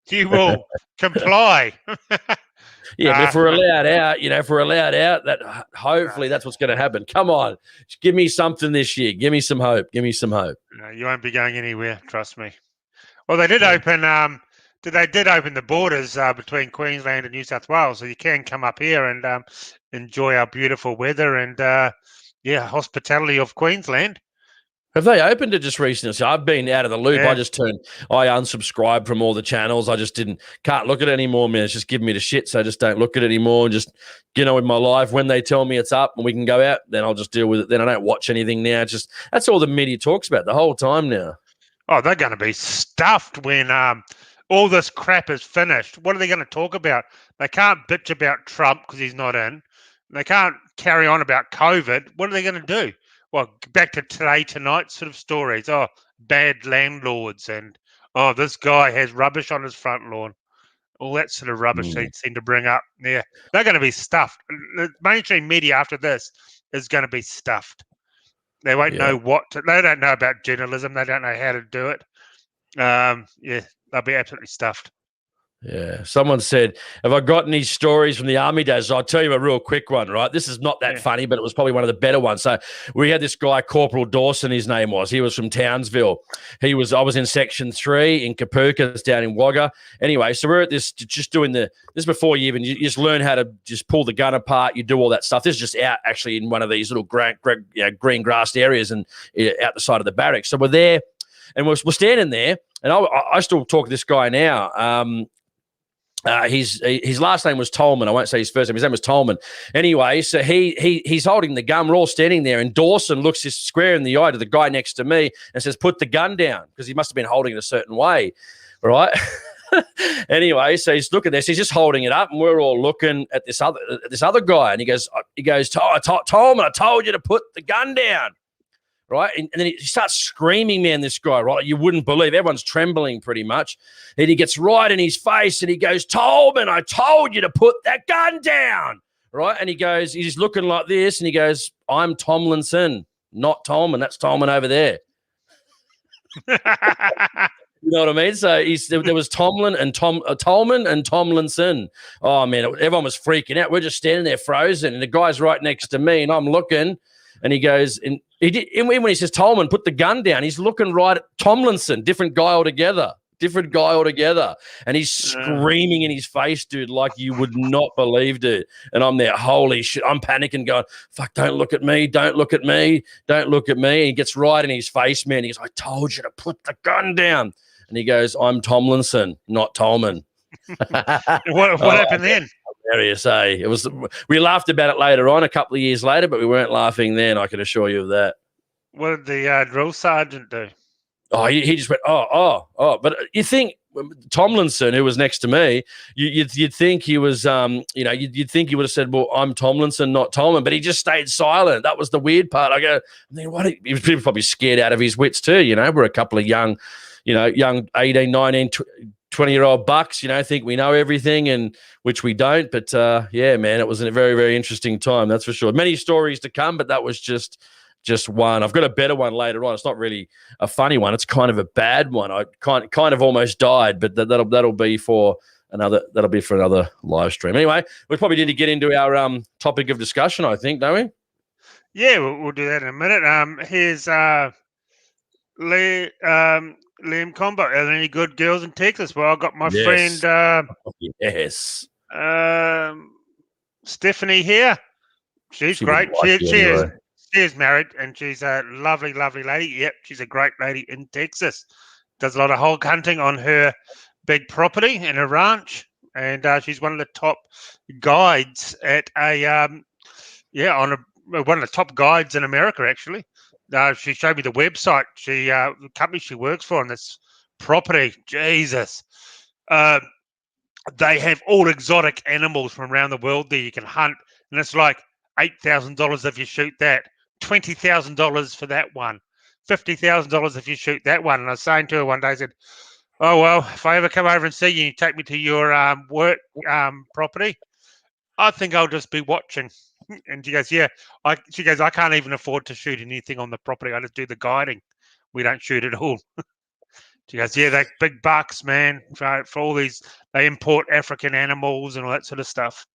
[SPEAKER 1] You will comply.
[SPEAKER 2] Yeah, but if we're
[SPEAKER 1] No.
[SPEAKER 2] allowed out, if we're allowed out, that hopefully that's what's going to happen. Come on, just give me something this year. Give me some hope. Give me some hope.
[SPEAKER 1] No, you won't be going anywhere. Trust me. Well, they did
[SPEAKER 2] Yeah.
[SPEAKER 1] open. They did open the borders between Queensland and New South Wales, so you can come up here and enjoy our beautiful weather and hospitality of Queensland.
[SPEAKER 2] Have they opened it just recently? So I've been out of the loop.
[SPEAKER 1] Yeah.
[SPEAKER 2] I unsubscribed from all the channels. I just can't look at it anymore, man. It's just giving me the shit. So I just don't look at it anymore. Just get on with my life. When they tell me it's up and we can go out, then I'll just deal with it. Then I don't watch anything now. It's just, that's all the media talks about the whole time now.
[SPEAKER 1] Oh, they're going to be stuffed when all this crap is finished. What are they going to talk about? They can't bitch about Trump because he's not in. They can't carry on about COVID. What are they going to do? Well, back to today, tonight sort of stories. Oh, bad landlords and, oh, this guy has rubbish on his front lawn. All that sort of rubbish they seem to bring up. Yeah, they're going to be stuffed. The mainstream media after this is going to be stuffed. They won't know they don't know about journalism. They don't know how to do it. They'll be absolutely stuffed.
[SPEAKER 2] Yeah. Someone said, have I got any stories from the army days? I'll tell you a real quick one, right? This is not that funny, but it was probably one of the better ones. So we had this guy, Corporal Dawson, his name was. He was from Townsville. I was in Section 3 in Kapooka, down in Wagga. Anyway, so we're at this, just doing this before you just learn how to just pull the gun apart. You do all that stuff. This is just out actually in one of these little green grassed areas and out the side of the barracks. So we're there and we're standing there, and I still talk to this guy now. His last name was Tolman. I won't say his first name. His name was Tolman. Anyway, so he's holding the gun. We're all standing there, and Dawson looks this square in the eye to the guy next to me and says, "Put the gun down," because he must have been holding it a certain way, right? Anyway, so he's looking there. So he's just holding it up, and we're all looking at this other guy, and he goes, "Tolman, I told you to put the gun down." Right. And then he starts screaming, man, this guy, right? You wouldn't believe. Everyone's trembling pretty much. And he gets right in his face and he goes, "Tolman, I told you to put that gun down." Right. And he's looking like this and he goes, "I'm Tomlinson, not Tolman. That's Tolman over there." You know what I mean? So there was Tolman and Tomlinson. Oh, man, everyone was freaking out. We're just standing there frozen. And the guy's right next to me and I'm looking. And he goes, and when he says, "Tolman, put the gun down," he's looking right at Tomlinson, different guy altogether. And he's screaming in his face, dude, like you would not believe, dude. And I'm there, holy shit. I'm panicking, going, "Fuck, don't look at me. Don't look at me. Don't look at me." And he gets right in his face, man. He goes, "I told you to put the gun down." And he goes, "I'm Tomlinson, not Tolman."
[SPEAKER 1] What happened then?
[SPEAKER 2] Hilarious, eh? We laughed about it later on, a couple of years later, but we weren't laughing then. I can assure you of that.
[SPEAKER 1] What did the drill sergeant do?
[SPEAKER 2] Oh, he just went, oh. But you think Tomlinson, who was next to me, you'd think he was, you'd think he would have said, "Well, I'm Tomlinson, not Tolman," but he just stayed silent. That was the weird part. I go, he was probably scared out of his wits too. We're a couple of young 18, 19, 20-year-old bucks, think we know everything, and which we don't. But yeah, man, it was a very, very interesting time. That's for sure. Many stories to come, but that was just one. I've got a better one later on. It's not really a funny one. It's kind of a bad one. I kind of almost died, but that'll be for another live stream. Anyway, we probably need to get into our topic of discussion, I think, don't we?
[SPEAKER 1] Yeah, we'll do that in a minute. Here's Liam Combo. Are there any good girls in Texas? Well, I got my friend
[SPEAKER 2] yes,
[SPEAKER 1] Stephanie here. She's great. She is married and she's a lovely, lovely lady. Yep, she's a great lady in Texas. Does a lot of hog hunting on her big property and her ranch, and she's one of the top guides at one of the top guides in America, actually. She showed me the website. The company she works for on this property. Jesus, they have all exotic animals from around the world there you can hunt, and it's like $8,000 if you shoot that, $20,000 for that one, $50,000 if you shoot that one. And I was saying to her one day, I said, Oh, well, if I ever come over and see you, you take me to your work property, I think I'll just be watching. And she goes, yeah. She goes, I can't even afford to shoot anything on the property. I just do the guiding. We don't shoot at all. She goes, yeah, they're big bucks, man, for all these. They import African animals and all that sort of stuff.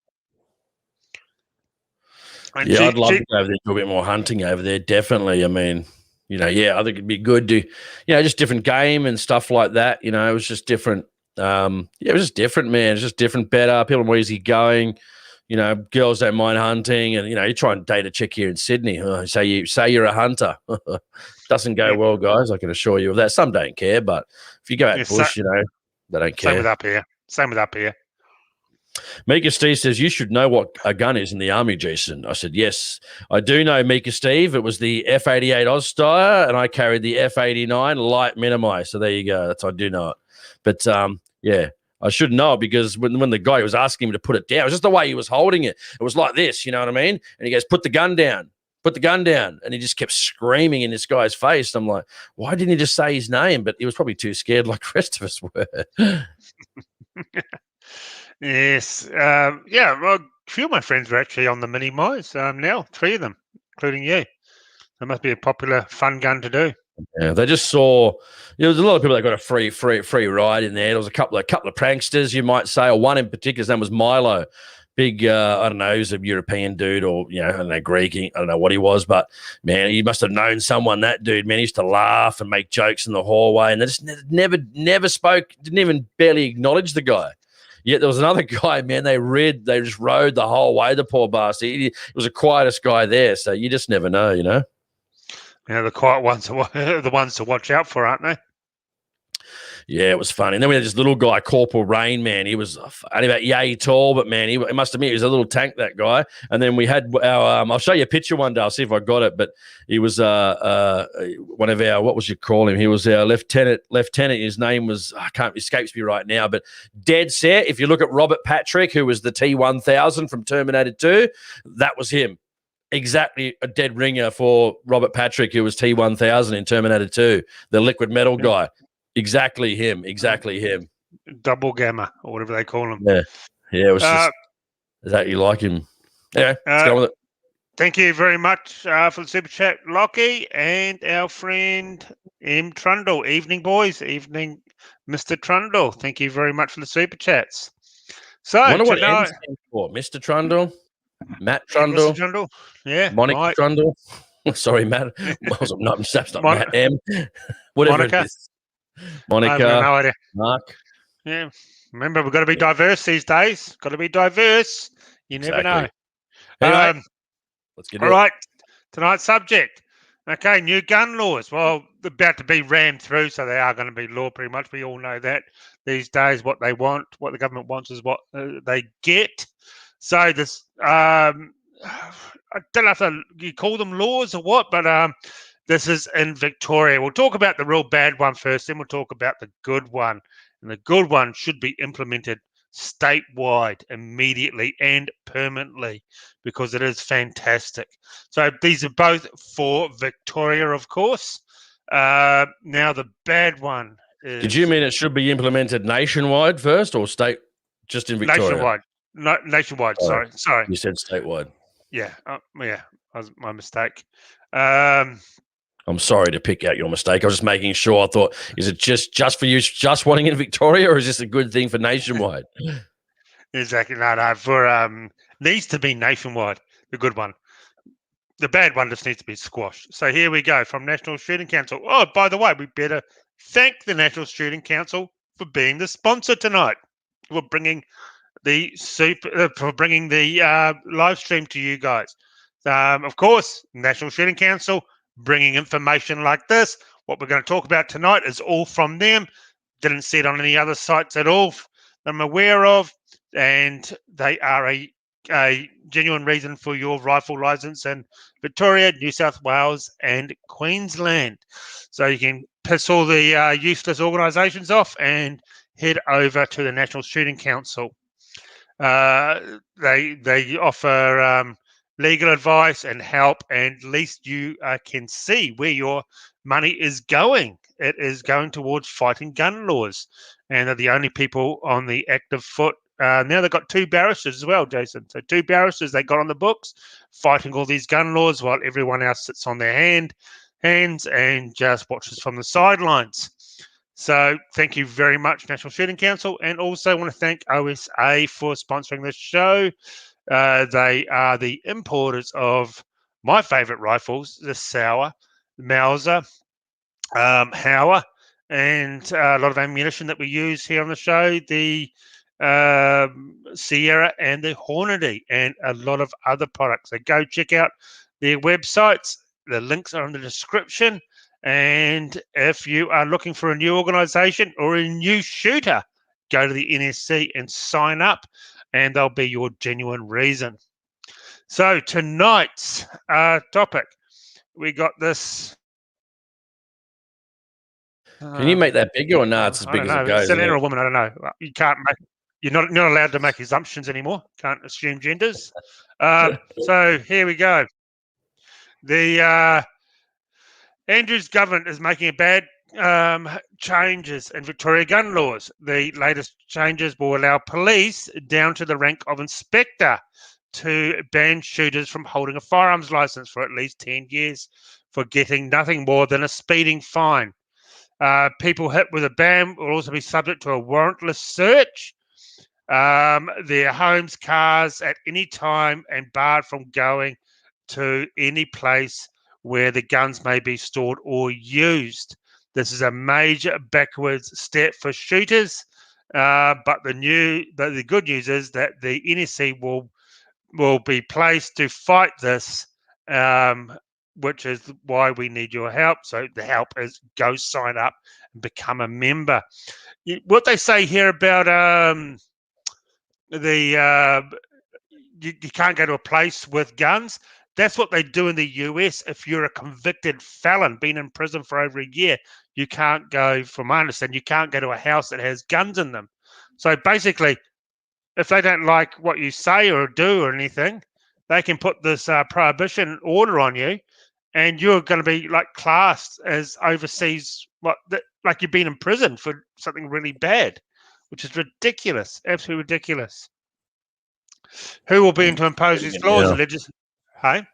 [SPEAKER 1] And
[SPEAKER 2] Yeah, I'd love to go over there and do a bit more hunting over there. Definitely. I mean, I think it'd be good to, just different game and stuff like that. It was just different. It was just different, man. It's just different, better. People are more easygoing. Girls don't mind hunting, and you try and date a chick here in Sydney. Say you're a hunter. Doesn't go well, guys. I can assure you of that. Some don't care, but if you go out bush, they don't care.
[SPEAKER 1] Same with up here.
[SPEAKER 2] Mika Steve says, you should know what a gun is in the army, Jason. I said, yes, I do know, Mika Steve. It was the F88 Ozstire, and I carried the F89 light minimi. So there you go. I do know it. But, yeah, I should know it because when the guy was asking him to put it down, it was just the way he was holding it. It was like this, you know what I mean? And he goes, put the gun down. Put the gun down. And he just kept screaming in this guy's face. I'm like, why didn't he just say his name? But he was probably too scared like the rest of us were.
[SPEAKER 1] Yes. Well, a few of my friends were actually on the mini-mi's now, 3 of them, including you. That must be a popular, fun gun to do.
[SPEAKER 2] Yeah, they just saw. There was a lot of people that got a free ride in there. There was a couple of pranksters, you might say, or one in particular. His name was Milo. Big, I don't know, he was a European dude, or I don't know, Greek. I don't know what he was, but man, he must have known someone. That dude, man, he used to laugh and make jokes in the hallway, and they just never spoke, didn't even barely acknowledge the guy. Yet there was another guy, man, they just rode the whole way, the poor bastard. He was the quietest guy there, so you just never know,
[SPEAKER 1] Yeah, the quiet ones are the ones to watch out for, aren't they?
[SPEAKER 2] Yeah, it was funny. And then we had this little guy, Corporal Rain, man. He was only about yay tall, but man, he must admit he was a little tank, that guy. And then we had our, I'll show you a picture one day. I'll see if I got it. But he was one of our, what was you call him? He was our lieutenant. His name was, escapes me right now, but dead set. If you look at Robert Patrick, who was the T-1000 from Terminator 2, that was him. Exactly a dead ringer for Robert Patrick, who was T-1000 in Terminator 2, the liquid metal guy. Exactly him.
[SPEAKER 1] Double gamma, or whatever they call him.
[SPEAKER 2] Yeah. It was just exactly like him. Yeah, let's go with it.
[SPEAKER 1] Thank you very much for the super chat, Lockie, and our friend M. Trundle. Evening, boys. Evening, Mr. Trundle. Thank you very much for the super chats. So,
[SPEAKER 2] I wonder what M stands for. Mr. Trundle, Matt Trundle,
[SPEAKER 1] Mr. Trundle, yeah,
[SPEAKER 2] Monica Trundle. Sorry, Matt. That's not Matt M. Whatever
[SPEAKER 1] Monica.
[SPEAKER 2] it is. Monica,
[SPEAKER 1] I have no idea.
[SPEAKER 2] Mark.
[SPEAKER 1] Yeah, remember, we've got to be diverse these days. Got to be diverse. You never know.
[SPEAKER 2] Anyway, let's get it.
[SPEAKER 1] All right, tonight's subject. Okay, new gun laws. Well, they're about to be rammed through, so they are going to be law pretty much. We all know that these days. What they want, what the government wants, is what they get. So this, I don't know if you call them laws or what, but this is in Victoria. We'll talk about the real bad one first, then we'll talk about the good one. And the good one should be implemented statewide immediately and permanently because it is fantastic. So these are both for Victoria, of course. Now the bad one is...
[SPEAKER 2] Did you mean it should be implemented nationwide first or state, just in Victoria?
[SPEAKER 1] Nationwide. No, nationwide, sorry.
[SPEAKER 2] You said statewide.
[SPEAKER 1] Yeah, that was my mistake.
[SPEAKER 2] I'm sorry to pick out your mistake. I was just making sure. I thought, is it just for you, just wanting in Victoria, or is this a good thing for nationwide?
[SPEAKER 1] Exactly. No, for needs to be nationwide, the good one. The bad one just needs to be squashed. So here we go from National Shooting Council. Oh, by the way, we better thank the National Shooting Council for being the sponsor tonight. We're bringing the live stream to you guys. Of course, National Shooting Council bringing information like this. What we're going to talk about tonight is all from them. Didn't see it on any other sites at all that I'm aware of, and they are a genuine reason for your rifle license in Victoria, New South Wales, and Queensland. So you can piss all the useless organisations off and head over to the National Shooting Council. They offer legal advice and help, and at least you can see where your money is going. It is going towards fighting gun laws, and they're the only people on the active foot. Now they've got 2 barristers as well, Jason. So 2 barristers they got on the books fighting all these gun laws while everyone else sits on their hands and just watches from the sidelines. So thank you very much, National Shooting Council, and also want to thank OSA for sponsoring this show. They are the importers of my favourite rifles, the Sauer, Mauser, Hauer, and a lot of ammunition that we use here on the show, the Sierra and the Hornady, and a lot of other products. So go check out their websites. The links are in the description. And if you are looking for a new organisation or a new shooter, go to the NSC and sign up, and they'll be your genuine reason. So tonight's topic, we got this.
[SPEAKER 2] Can you make that bigger or not? It's as big as it goes.
[SPEAKER 1] It's a man or a woman, I don't know. You can't make. You're not allowed to make assumptions anymore. Can't assume genders. So here we go. The Andrews government is making bad changes in Victoria gun laws. The latest changes will allow police down to the rank of inspector to ban shooters from holding a firearms license for at least 10 years for getting nothing more than a speeding fine. People hit with a ban will also be subject to a warrantless search. Their homes, cars at any time, and barred from going to any place where the guns may be stored or used. This is a major backwards step for shooters, but the good news is that the NSC will be placed to fight this, which is why we need your help. So the help is go sign up and become a member. What they say here about you can't go to a place with guns. That's what they do in the US. If you're a convicted felon, been in prison for over a year, you can't go, from my understanding, you can't go to a house that has guns in them. So basically, if they don't like what you say or do or anything, they can put this prohibition order on you, and you're going to be like classed as overseas, like you've been in prison for something really bad, which is ridiculous, absolutely ridiculous. Who will be in to impose these laws?
[SPEAKER 2] Yeah.
[SPEAKER 1] Hey?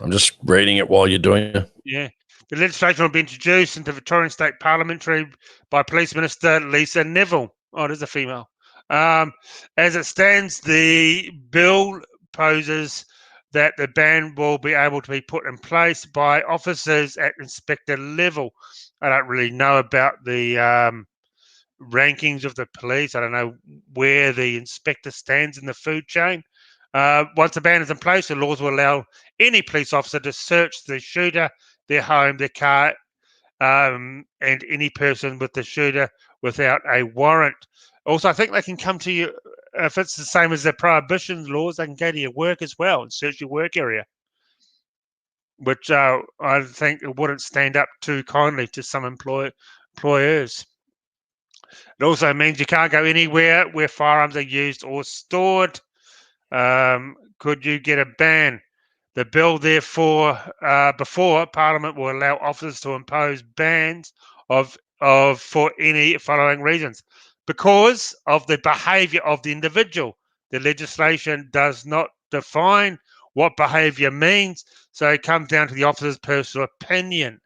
[SPEAKER 2] I'm just reading it while you're doing it.
[SPEAKER 1] Yeah. The legislation will be introduced into Victorian State Parliamentary by Police Minister Lisa Neville. Oh, it is a female. As it stands, the bill poses that the ban will be able to be put in place by officers at inspector level. I don't really know about the rankings of the police. I don't know where the inspector stands in the food chain. Once the ban is in place, the laws will allow any police officer to search the shooter, their home, their car, and any person with the shooter without a warrant. Also, I think they can come to you, if it's the same as the prohibition laws, they can go to your work as well and search your work area, which I think it wouldn't stand up too kindly to some employers. It also means you can't go anywhere where firearms are used or stored. Could you get a ban? The bill, therefore, before Parliament will allow officers to impose bans for any following reasons. Because of the behaviour of the individual. The legislation does not define what behaviour means, so it comes down to the officer's personal opinion.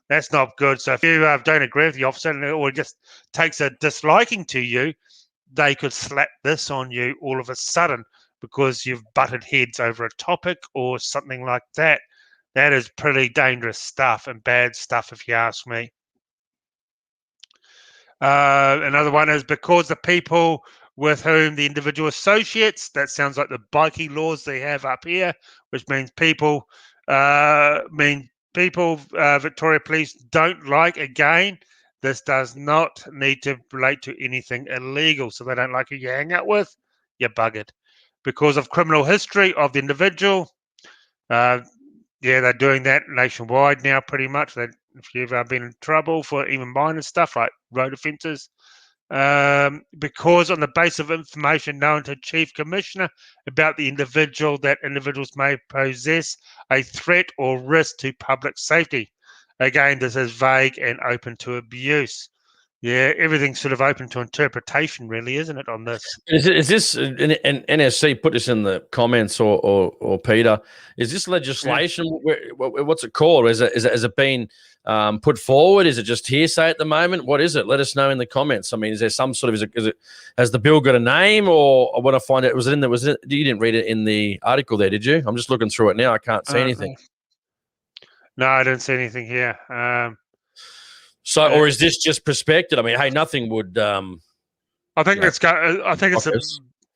[SPEAKER 1] That's not good. So if you don't agree with the officer or just takes a disliking to you, they could slap this on you all of a sudden because you've butted heads over a topic or something like that. That is pretty dangerous stuff and bad stuff, if you ask me. Another one is because the people with whom the individual associates, that sounds like the bikie laws they have up here, which means people, Victoria Police don't like. Again, this does not need to relate to anything illegal. So they don't like who you hang out with, you're buggered. Because of criminal history of the individual, they're doing that nationwide now pretty much. If you've been in trouble for even minor stuff like road offences, because on the basis of information known to Chief Commissioner about the individual, that individuals may possess a threat or risk to public safety. Again, this is vague and open to abuse. Yeah, everything's sort of open to interpretation, really, isn't it, on this?
[SPEAKER 2] Is this, and NSC put this in the comments, or Peter, is this legislation? What's it called? Has it been put forward? Is it just hearsay at the moment? What is it? Let us know in the comments. I mean, is there some sort of, has the bill got a name, or I want to find out, was it in there? You didn't read it in the article there, did you? I'm just looking through it now. I can't see anything.
[SPEAKER 1] No, I didn't see anything here.
[SPEAKER 2] Or is this just prospected? I mean, hey, nothing would.
[SPEAKER 1] I think it's going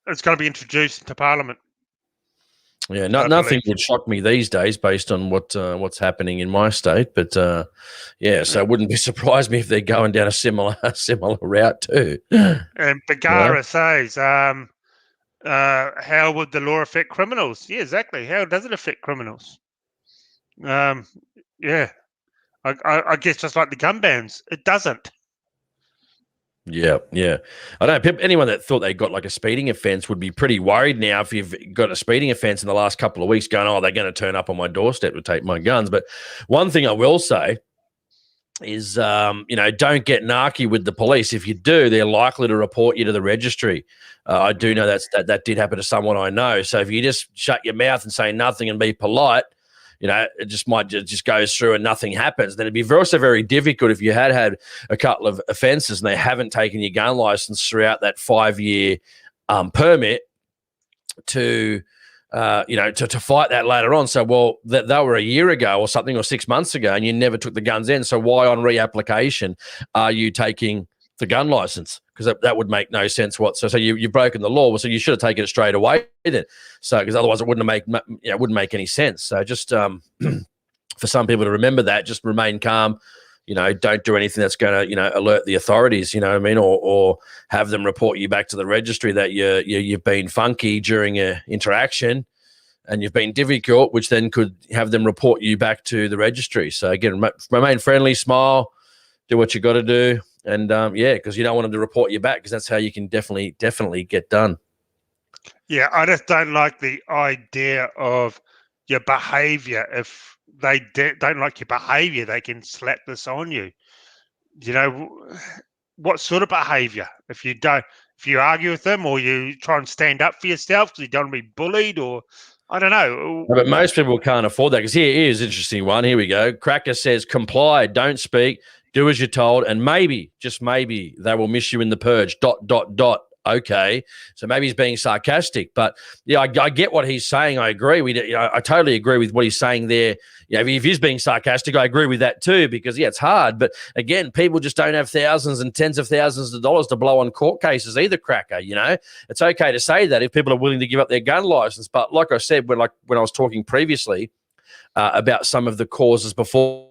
[SPEAKER 1] to be introduced to Parliament.
[SPEAKER 2] Yeah, nothing would shock me these days based on what's happening in my state. But so it wouldn't be surprised me if they're going down a similar route too.
[SPEAKER 1] And Bagara says, how would the law affect criminals? Yeah, exactly. How does it affect criminals? Yeah. I guess just like the gun bans, it doesn't.
[SPEAKER 2] Yeah. I don't know. Anyone that thought they got like a speeding offence would be pretty worried now if you've got a speeding offence in the last couple of weeks going, they're going to turn up on my doorstep to take my guns. But one thing I will say is, don't get narky with the police. If you do, they're likely to report you to the registry. I do know that did happen to someone I know. So if you just shut your mouth and say nothing and be polite, it just might just goes through and nothing happens. Then it'd be also very difficult if you had a couple of offences and they haven't taken your gun license throughout that 5-year permit to fight that later on. So, they were a year ago or something, or 6 months ago, and you never took the guns in. So why on reapplication are you taking the gun license? Because that would make no sense whatsoever. So you've broken the law. So you should have taken it straight away then. So because otherwise it wouldn't make any sense. So just for some people to remember that, just remain calm. Don't do anything that's going to alert the authorities. You know what I mean, or have them report you back to the registry that you've been funky during an interaction and you've been difficult, which then could have them report you back to the registry. So again, remain friendly, smile, do what you got to do. And because you don't want them to report you back, because that's how you can definitely get done.
[SPEAKER 1] Yeah, I just don't like the idea of your behaviour. If they don't like your behaviour, they can slap this on you. What sort of behaviour? If you argue with them, or you try and stand up for yourself because you don't want to be bullied, or I don't know.
[SPEAKER 2] But most people can't afford that, because here's an interesting one. Here we go. Cracker says, comply, don't speak. Do as you're told, and maybe, just maybe, they will miss you in the purge. ... Okay, so maybe he's being sarcastic, but yeah, I get what he's saying. I agree. I totally agree with what he's saying there. If he's being sarcastic, I agree with that too, because it's hard. But again, people just don't have thousands and tens of thousands of dollars to blow on court cases either, Cracker. It's okay to say that if people are willing to give up their gun license, but like I said, when I was talking previously about some of the causes before.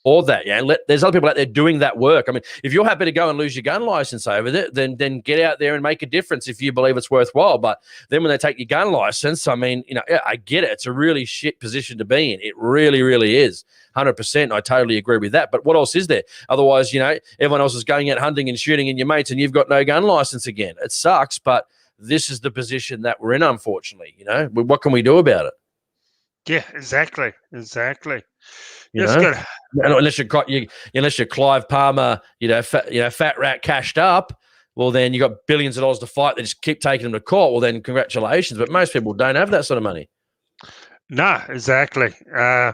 [SPEAKER 2] Or that, there's other people out there doing that work. I mean, if you're happy to go and lose your gun license over it, then get out there and make a difference if you believe it's worthwhile. But then when they take your gun license, I mean, I get it. It's a really shit position to be in. It really, really is. 100%. I totally agree with that. But what else is there? Otherwise, everyone else is going out hunting and shooting in your mates, and you've got no gun license again. It sucks, but this is the position that we're in, unfortunately. What can we do about it?
[SPEAKER 1] Yeah, exactly.
[SPEAKER 2] That's good. Unless you're Clive Palmer, fat rat cashed up, well, then you got billions of dollars to fight. They just keep taking them to court. Well, then congratulations. But most people don't have that sort of money.
[SPEAKER 1] No, exactly. A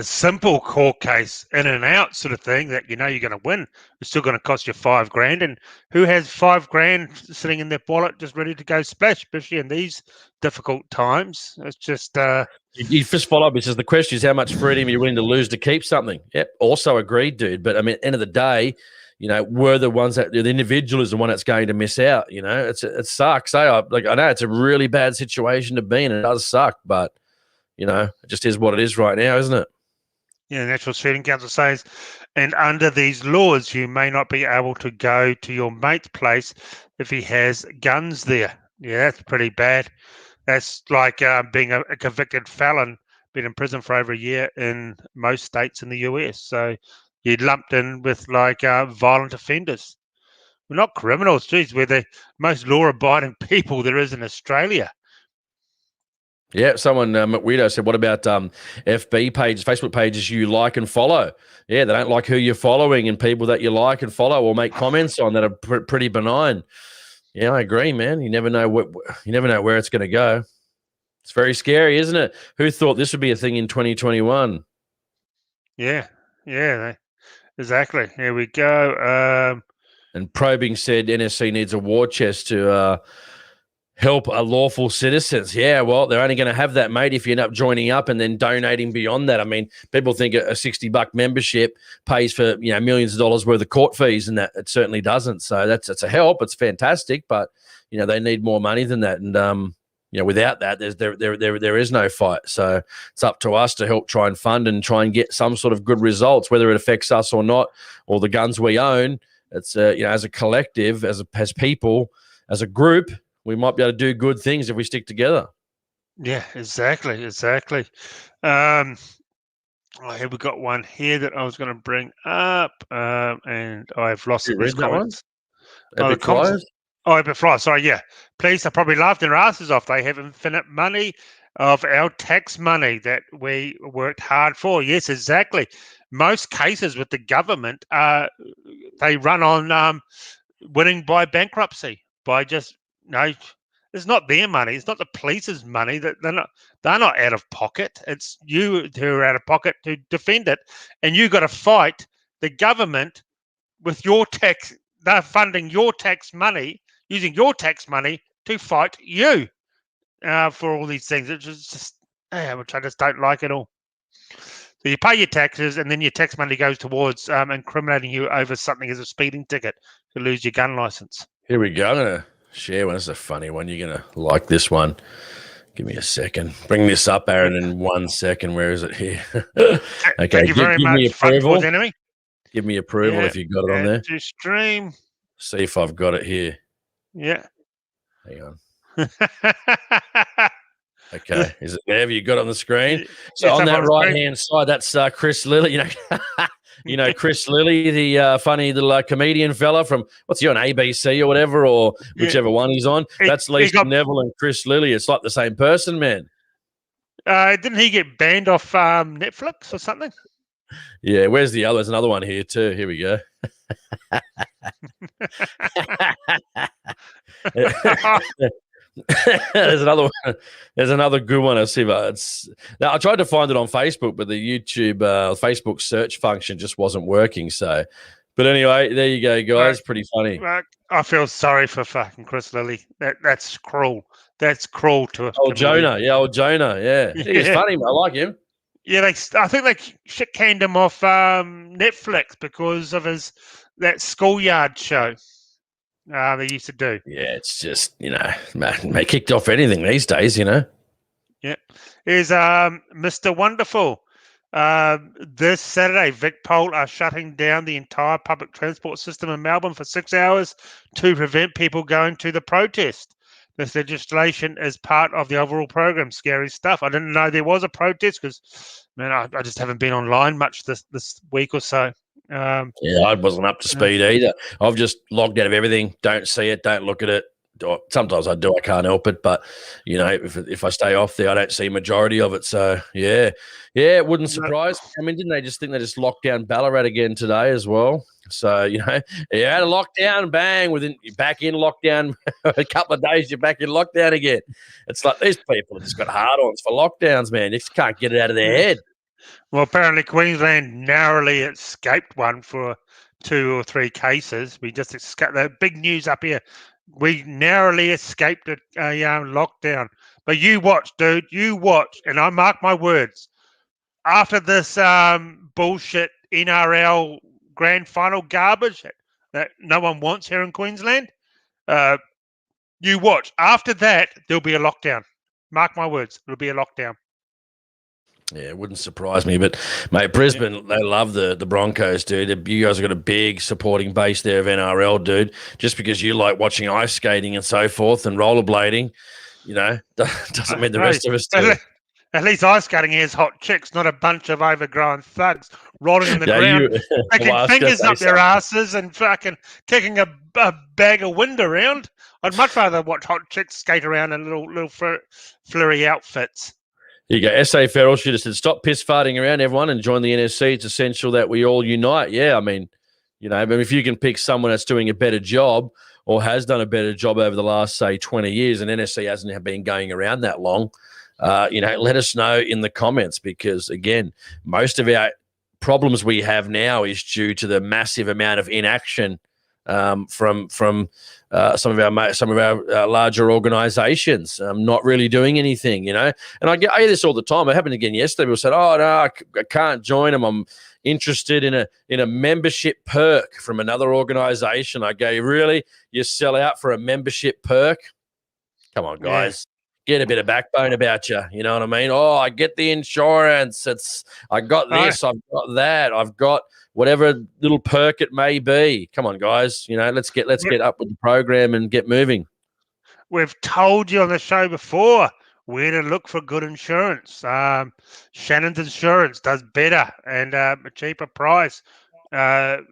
[SPEAKER 1] simple court case, in and out sort of thing that you're going to win. It's still going to cost you $5,000. And who has $5,000 sitting in their wallet just ready to go splash, especially in these difficult times? It's just.
[SPEAKER 2] You just follow up. It says the question is how much freedom you're willing to lose to keep something. Yep, also agreed, dude. But I mean, at the end of the day, we're the ones that the individual is the one that's going to miss out. It sucks. I know it's a really bad situation to be in. It does suck, but it just is what it is right now, isn't it?
[SPEAKER 1] Yeah, National Shooting Council says, and under these laws, you may not be able to go to your mate's place if he has guns there. Yeah, that's pretty bad. That's like being a convicted felon, been in prison for over a year in most states in the US. So you're lumped in with violent offenders. We're not criminals. Geez, we're the most law-abiding people there is in Australia.
[SPEAKER 2] Yeah, someone, McWeedo said, what about FB pages, Facebook pages you like and follow? Yeah, they don't like who you're following and people that you like and follow or make comments on that are pretty benign. Yeah, I agree, man. You never know where it's going to go. It's very scary, isn't it? Who thought this would be a thing in 2021?
[SPEAKER 1] Yeah, exactly. Here we go.
[SPEAKER 2] And Probing said NSC needs a war chest to help lawful citizens. Yeah, well, they're only going to have that, mate, if you end up joining up and then donating beyond that. I mean, people think a $60 membership pays for millions of dollars worth of court fees, and that it certainly doesn't. So it's a help. It's fantastic, but they need more money than that. And without that, there is no fight. So it's up to us to help try and fund and try and get some sort of good results, whether it affects us or not, or the guns we own. It's as a collective, as people, as a group, we might be able to do good things if we stick together.
[SPEAKER 1] Yeah, exactly. Here we got one here that I was going to bring up, and I've lost it.
[SPEAKER 2] Read that one?
[SPEAKER 1] Epic Fly. Sorry, yeah. Police are probably laughed their asses off. They have infinite money of our tax money that we worked hard for. Yes, exactly. Most cases with the government, they run on winning by bankruptcy, by just it's not their money. It's not the police's money. That they're not out of pocket. It's you who are out of pocket to defend it, and you got to fight the government with your tax. They're funding your tax money, using your tax money to fight you for all these things. It's just which I just don't like at all. So you pay your taxes, and then your tax money goes towards incriminating you over something as a speeding ticket to lose your gun license.
[SPEAKER 2] Here we go. I'm gonna share one. This is a funny one. You're going to like this one. Give me a second. Bring this up, Aaron, in 1 second. Where is it here? Okay.
[SPEAKER 1] Thank you very much.
[SPEAKER 2] Me approval.
[SPEAKER 1] Enemy.
[SPEAKER 2] Give me approval if you've got it on there.
[SPEAKER 1] To stream.
[SPEAKER 2] See if I've got it here.
[SPEAKER 1] Yeah.
[SPEAKER 2] Hang on. Okay. Is it there? Have you got it on the screen? So on that right-hand side, that's Chris Lilly. Chris Lilly, the funny little comedian fella from, what's he on, ABC or whatever, or whichever one he's on. That's Lisa Neville and Chris Lilly. It's like the same person, man.
[SPEAKER 1] Didn't he get banned off Netflix or something?
[SPEAKER 2] Yeah, where's the other? There's another one here too. Here we go. There's another one. There's another good one. I see, but I tried to find it on Facebook, but the YouTube Facebook search function just wasn't working. So, but anyway, there you go, guys. Pretty funny.
[SPEAKER 1] I feel sorry for fucking Chris Lilly. That's cruel. That's cruel to
[SPEAKER 2] old Jonah. Yeah, old Jonah. Yeah, he's funny. I like him.
[SPEAKER 1] Yeah, I think they shit canned him off Netflix because of that schoolyard show. They used to do.
[SPEAKER 2] Yeah, it's just, they kicked off anything these days, Yeah.
[SPEAKER 1] Here's Mr. Wonderful. This Saturday, VicPol are shutting down the entire public transport system in Melbourne for 6 hours to prevent people going to the protest. This legislation is part of the overall program. Scary stuff. I didn't know there was a protest because, man, I just haven't been online much this week or so.
[SPEAKER 2] I wasn't up to speed either. I've just logged out of everything. Don't see it. Don't look at it. Sometimes I do. I can't help it. But, if I stay off there, I don't see a majority of it. So, yeah, it wouldn't surprise me. I mean, didn't they just think they just locked down Ballarat again today as well? So, you had a lockdown, bang, you're back in lockdown. A couple of days, you're back in lockdown again. It's like these people have just got hard-ons for lockdowns, man. They just can't get it out of their head.
[SPEAKER 1] Well, apparently Queensland narrowly escaped one for 2 or 3 cases. We just escaped. The big news up here. We narrowly escaped a lockdown. But you watch, dude. You watch. And I mark my words. After this bullshit NRL grand final garbage that no one wants here in Queensland, you watch. After that, there'll be a lockdown. Mark my words. There'll be a lockdown.
[SPEAKER 2] Yeah, it wouldn't surprise me. But, mate, Brisbane, they love the Broncos, dude. You guys have got a big supporting base there of NRL, dude. Just because you like watching ice skating and so forth and rollerblading, doesn't mean the rest of us do.
[SPEAKER 1] At least ice skating is hot chicks, not a bunch of overgrown thugs rolling on the ground, taking fingers up their asses and fucking kicking a bag of wind around. I'd much rather watch hot chicks skate around in little flurry outfits.
[SPEAKER 2] Here you go. SA Feral Shooter said, stop piss farting around, everyone, and join the NSC. It's essential that we all unite. Yeah, I mean, if you can pick someone that's doing a better job or has done a better job over the last, say, 20 years, and NSC hasn't been going around that long, let us know in the comments, because, again, most of our problems we have now is due to the massive amount of inaction from some of our larger organisations not really doing anything, And I hear this all the time. It happened again yesterday. People said, "Oh no, I can't join them. I'm interested in a membership perk from another organisation." I go, "Really? You sell out for a membership perk? Come on, guys." Yeah. Get a bit of backbone about you. You know what I mean? Oh, I get the insurance. I got this. I've got that. I've got whatever little perk it may be. Come on, guys. Let's get up with the program and get moving.
[SPEAKER 1] We've told you on the show before where to look for good insurance. Shannon's Insurance does better and a cheaper price. Go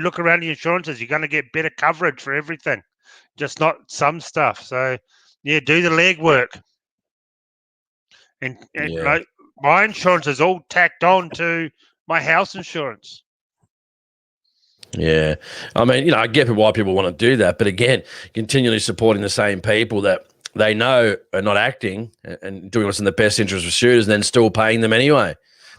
[SPEAKER 1] look around the insurances. You're going to get better coverage for everything, just not some stuff. So, yeah, do the legwork. And like, my insurance is all tacked on to my house insurance.
[SPEAKER 2] Yeah. I mean, I get why people want to do that. But again, continually supporting the same people that they know are not acting and doing what's in the best interest of shooters, and then still paying them anyway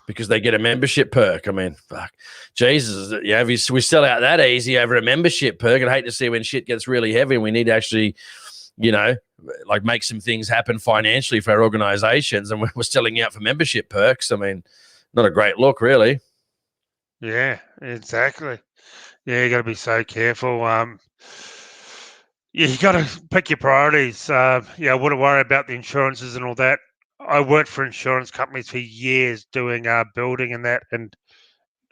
[SPEAKER 2] because they get a membership perk. I mean, fuck. Jesus. If we sell out that easy over a membership perk, I'd hate to see when shit gets really heavy and we need to actually, make some things happen financially for our organizations, and we're selling out for membership perks. I mean, not a great look, really.
[SPEAKER 1] Yeah, exactly. Yeah, you got to be so careful. You got to pick your priorities. I wouldn't worry about the insurances and all that. I worked for insurance companies for years doing building and that, and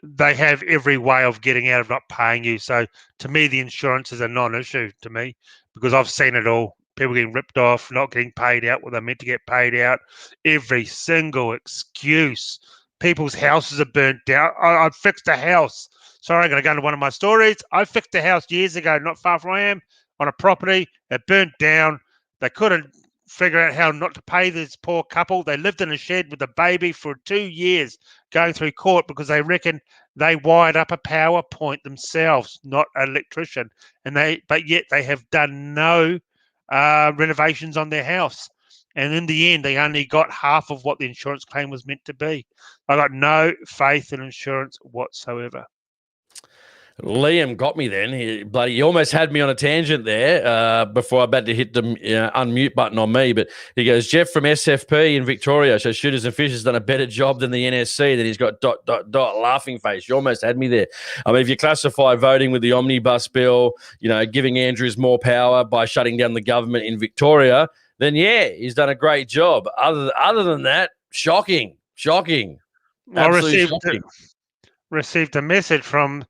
[SPEAKER 1] they have every way of getting out of not paying you. So to me, the insurance is a non-issue to me because I've seen it all. People getting ripped off, not getting paid out what they're meant to get paid out. Every single excuse. People's houses are burnt down. I fixed a house. Sorry, I'm going to go into one of my stories. I fixed a house years ago, not far from where I am, on a property. It burnt down. They couldn't figure out how not to pay this poor couple. They lived in a shed with a baby for 2 years going through court because they reckon they wired up a power point themselves, not an electrician. But yet they have done no renovations on their house. And in the end, they only got half of what the insurance claim was meant to be. I got no faith in insurance whatsoever.
[SPEAKER 2] Liam got me then. He almost had me on a tangent there before I had to hit the unmute button on me. But he goes, Jeff from SFP in Victoria, so Shooters and Fish has done a better job than the NSC. Then he's got ... laughing face. You almost had me there. I mean, if you classify voting with the omnibus bill, giving Andrews more power by shutting down the government in Victoria, then yeah, he's done a great job. Other than that, shocking.
[SPEAKER 1] I received a message from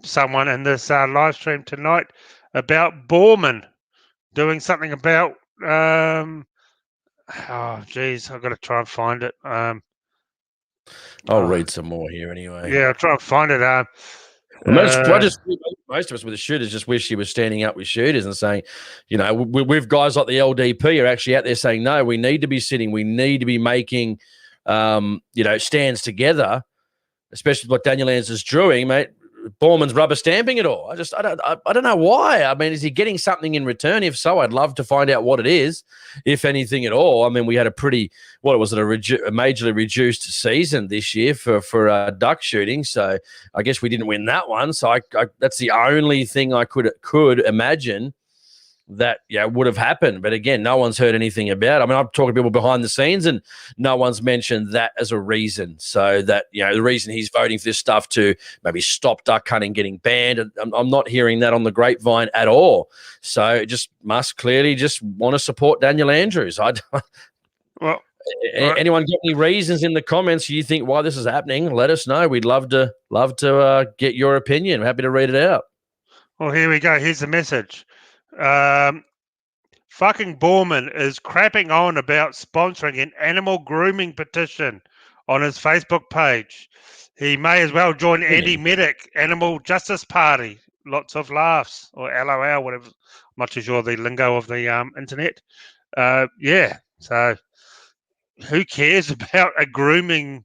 [SPEAKER 1] someone in this live stream tonight about Borman doing something about I've got to try and find it.
[SPEAKER 2] I'll read some more here anyway.
[SPEAKER 1] Yeah, I'll try and find it.
[SPEAKER 2] Most of us with the shooters just wish he was standing up with shooters and saying, with guys like the LDP are actually out there saying, no, we need to be sitting, we need to be making stands together, especially what Daniel Answer's doing, mate. Borman's rubber stamping it all. I don't know why. I mean, is he getting something in return? If so, I'd love to find out what it is, if anything at all. I mean, we had a majorly reduced season this year for duck shooting, so I guess we didn't win that one. So that's the only thing I could imagine that would have happened. But again, no one's heard anything about it. I mean, I'm talking to people behind the scenes and no one's mentioned that as a reason. So that, the reason he's voting for this stuff to maybe stop duck hunting getting banned, and I'm not hearing that on the grapevine at all. So it just must clearly just want to support Daniel Andrews. Anyone got any reasons in the comments you think why this is happening? Let us know. We'd love to get your opinion. I'm happy to read it out.
[SPEAKER 1] Well, here we go. Here's the message. fucking Borman is crapping on about sponsoring an animal grooming petition on his Facebook page. He may as well join Andy Medic, Animal Justice Party. Lots of laughs, or LOL, whatever. I'm not too sure the lingo of the internet. Yeah, so who cares about a grooming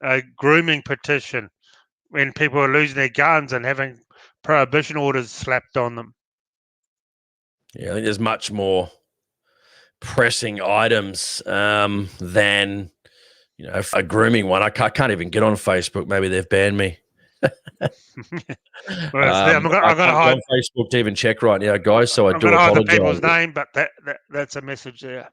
[SPEAKER 1] petition when people are losing their guns and having prohibition orders slapped on them?
[SPEAKER 2] Yeah, I think there's much more pressing items than a grooming one. I can't even get on Facebook. Maybe they've banned me.
[SPEAKER 1] I'm going to hide
[SPEAKER 2] on Facebook to even check right now, guys. So
[SPEAKER 1] I'm going to hide the people's name, but that's a message there.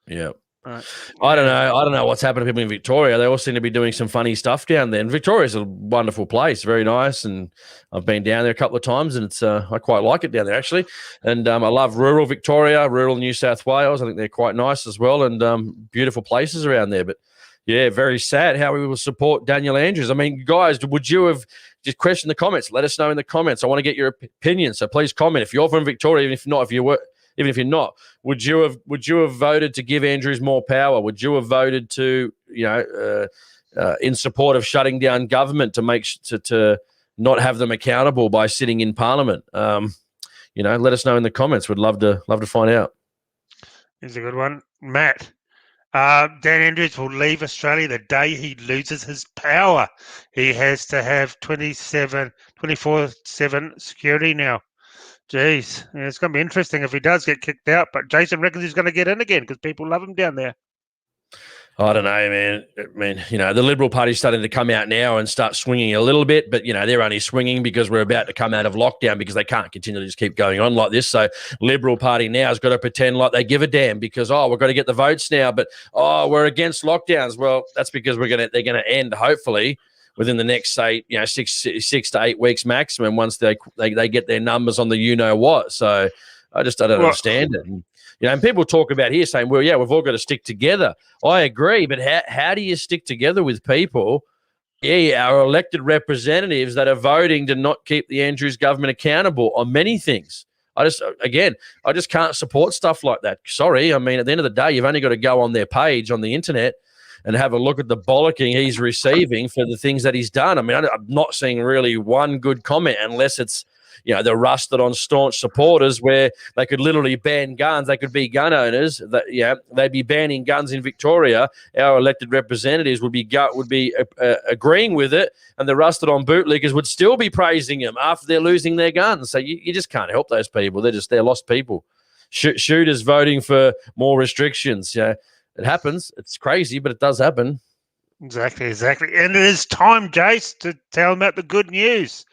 [SPEAKER 2] Yeah. Right. I don't know what's happened to people in Victoria. They all seem to be doing some funny stuff down there. And Victoria's a wonderful place, very nice. And I've been down there a couple of times, and it's I quite like it down there actually. And I love rural Victoria, rural New South Wales. I think they're quite nice as well, and beautiful places around there. But yeah, very sad how we will support Daniel Andrews. I mean, guys, would you have just question the comments? Let us know in the comments. I want to get your opinion. So please comment if you're from Victoria, even if you're not, would you have voted to give Andrews more power? Would you have voted to, in support of shutting down government to not have them accountable by sitting in Parliament? Let us know in the comments. We'd love to find out.
[SPEAKER 1] Here's a good one, Matt. Dan Andrews will leave Australia the day he loses his power. He has to have 24/7 security now. Jeez, yeah, it's going to be interesting if he does get kicked out. But Jason reckons he's going to get in again because people love him down there.
[SPEAKER 2] I don't know, man. I mean, the Liberal Party's starting to come out now and start swinging a little bit, but, they're only swinging because we're about to come out of lockdown because they can't continue to just keep going on like this. So Liberal Party now has got to pretend like they give a damn because, we've got to get the votes now, but, we're against lockdowns. Well, that's because they're going to end, hopefully, within the next, say, 6 to 8 weeks maximum once they get their numbers on the you-know-what. So I don't understand it. And people talk about here saying, well, yeah, we've all got to stick together. I agree, but how do you stick together with people, our elected representatives that are voting to not keep the Andrews government accountable on many things? I just can't support stuff like that. Sorry. I mean, at the end of the day, you've only got to go on their page on the internet and have a look at the bollocking he's receiving for the things that he's done. I mean, I'm not seeing really one good comment unless it's, they're rusted on staunch supporters where they could literally ban guns. They could be gun owners. They'd be banning guns in Victoria. Our elected representatives would be agreeing with it, and the rusted on bootlickers would still be praising them after they're losing their guns. So you just can't help those people. They're lost people. Shooters voting for more restrictions. It happens. It's crazy, but it does happen.
[SPEAKER 1] Exactly. And it is time, Jace, to tell them about the good news.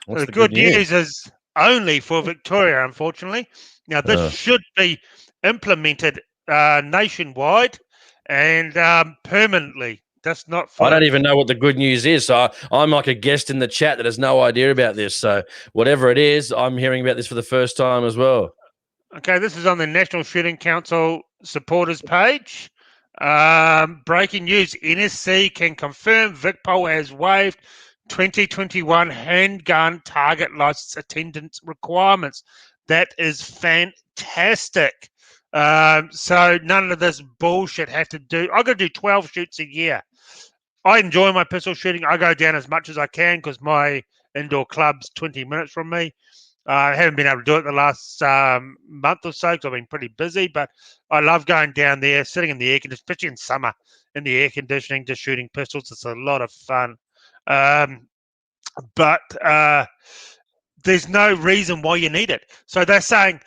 [SPEAKER 1] The good news is only for Victoria, unfortunately. Now, this should be implemented nationwide and permanently. That's not for...
[SPEAKER 2] I don't even know what the good news is. So I'm like a guest in the chat that has no idea about this. So whatever it is, I'm hearing about this for the first time as well.
[SPEAKER 1] Okay, this is on the National Shooting Council supporters page. Breaking news, NSC can confirm VicPol has waived 2021 handgun target license attendance requirements. That is fantastic. So none of this bullshit have to do. I've got to do 12 shoots a year. I enjoy my pistol shooting. I go down as much as I can because my indoor club's 20 minutes from me. I haven't been able to do it the last month or so because I've been pretty busy, but I love going down there, sitting in the air conditioning, especially in summer, in the air conditioning, just shooting pistols. It's a lot of fun. But there's no reason why you need it. So they're saying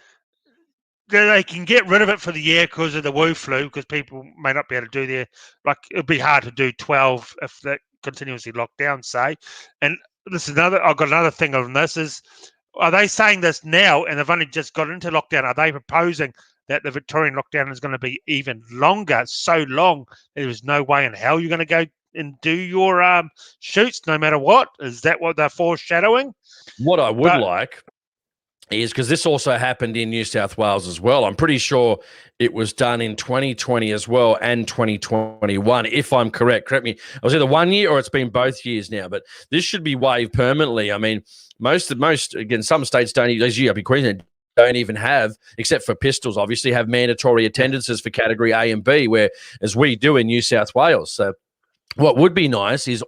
[SPEAKER 1] that they can get rid of it for the year because of the Wu flu, because people may not be able to do their, like, it'd be hard to do 12 if they're continuously locked down, say. And this is I've got another thing on this is, are they saying this now and they've only just got into lockdown? Are they proposing that the Victorian lockdown is going to be even longer, so long there is no way in hell you're going to go and do your shoots no matter what? Is that what they're foreshadowing?
[SPEAKER 2] What I would like is, because this also happened in New South Wales as well, I'm pretty sure it was done in 2020 as well and 2021, if I'm correct. Correct me. It was either 1 year or it's been both years now, but this should be waived permanently. I mean, most again, some states don't, as you up in Queensland, don't even have, except for pistols, obviously, have mandatory attendances for category A and B, where as we do in New South Wales. So what would be nice is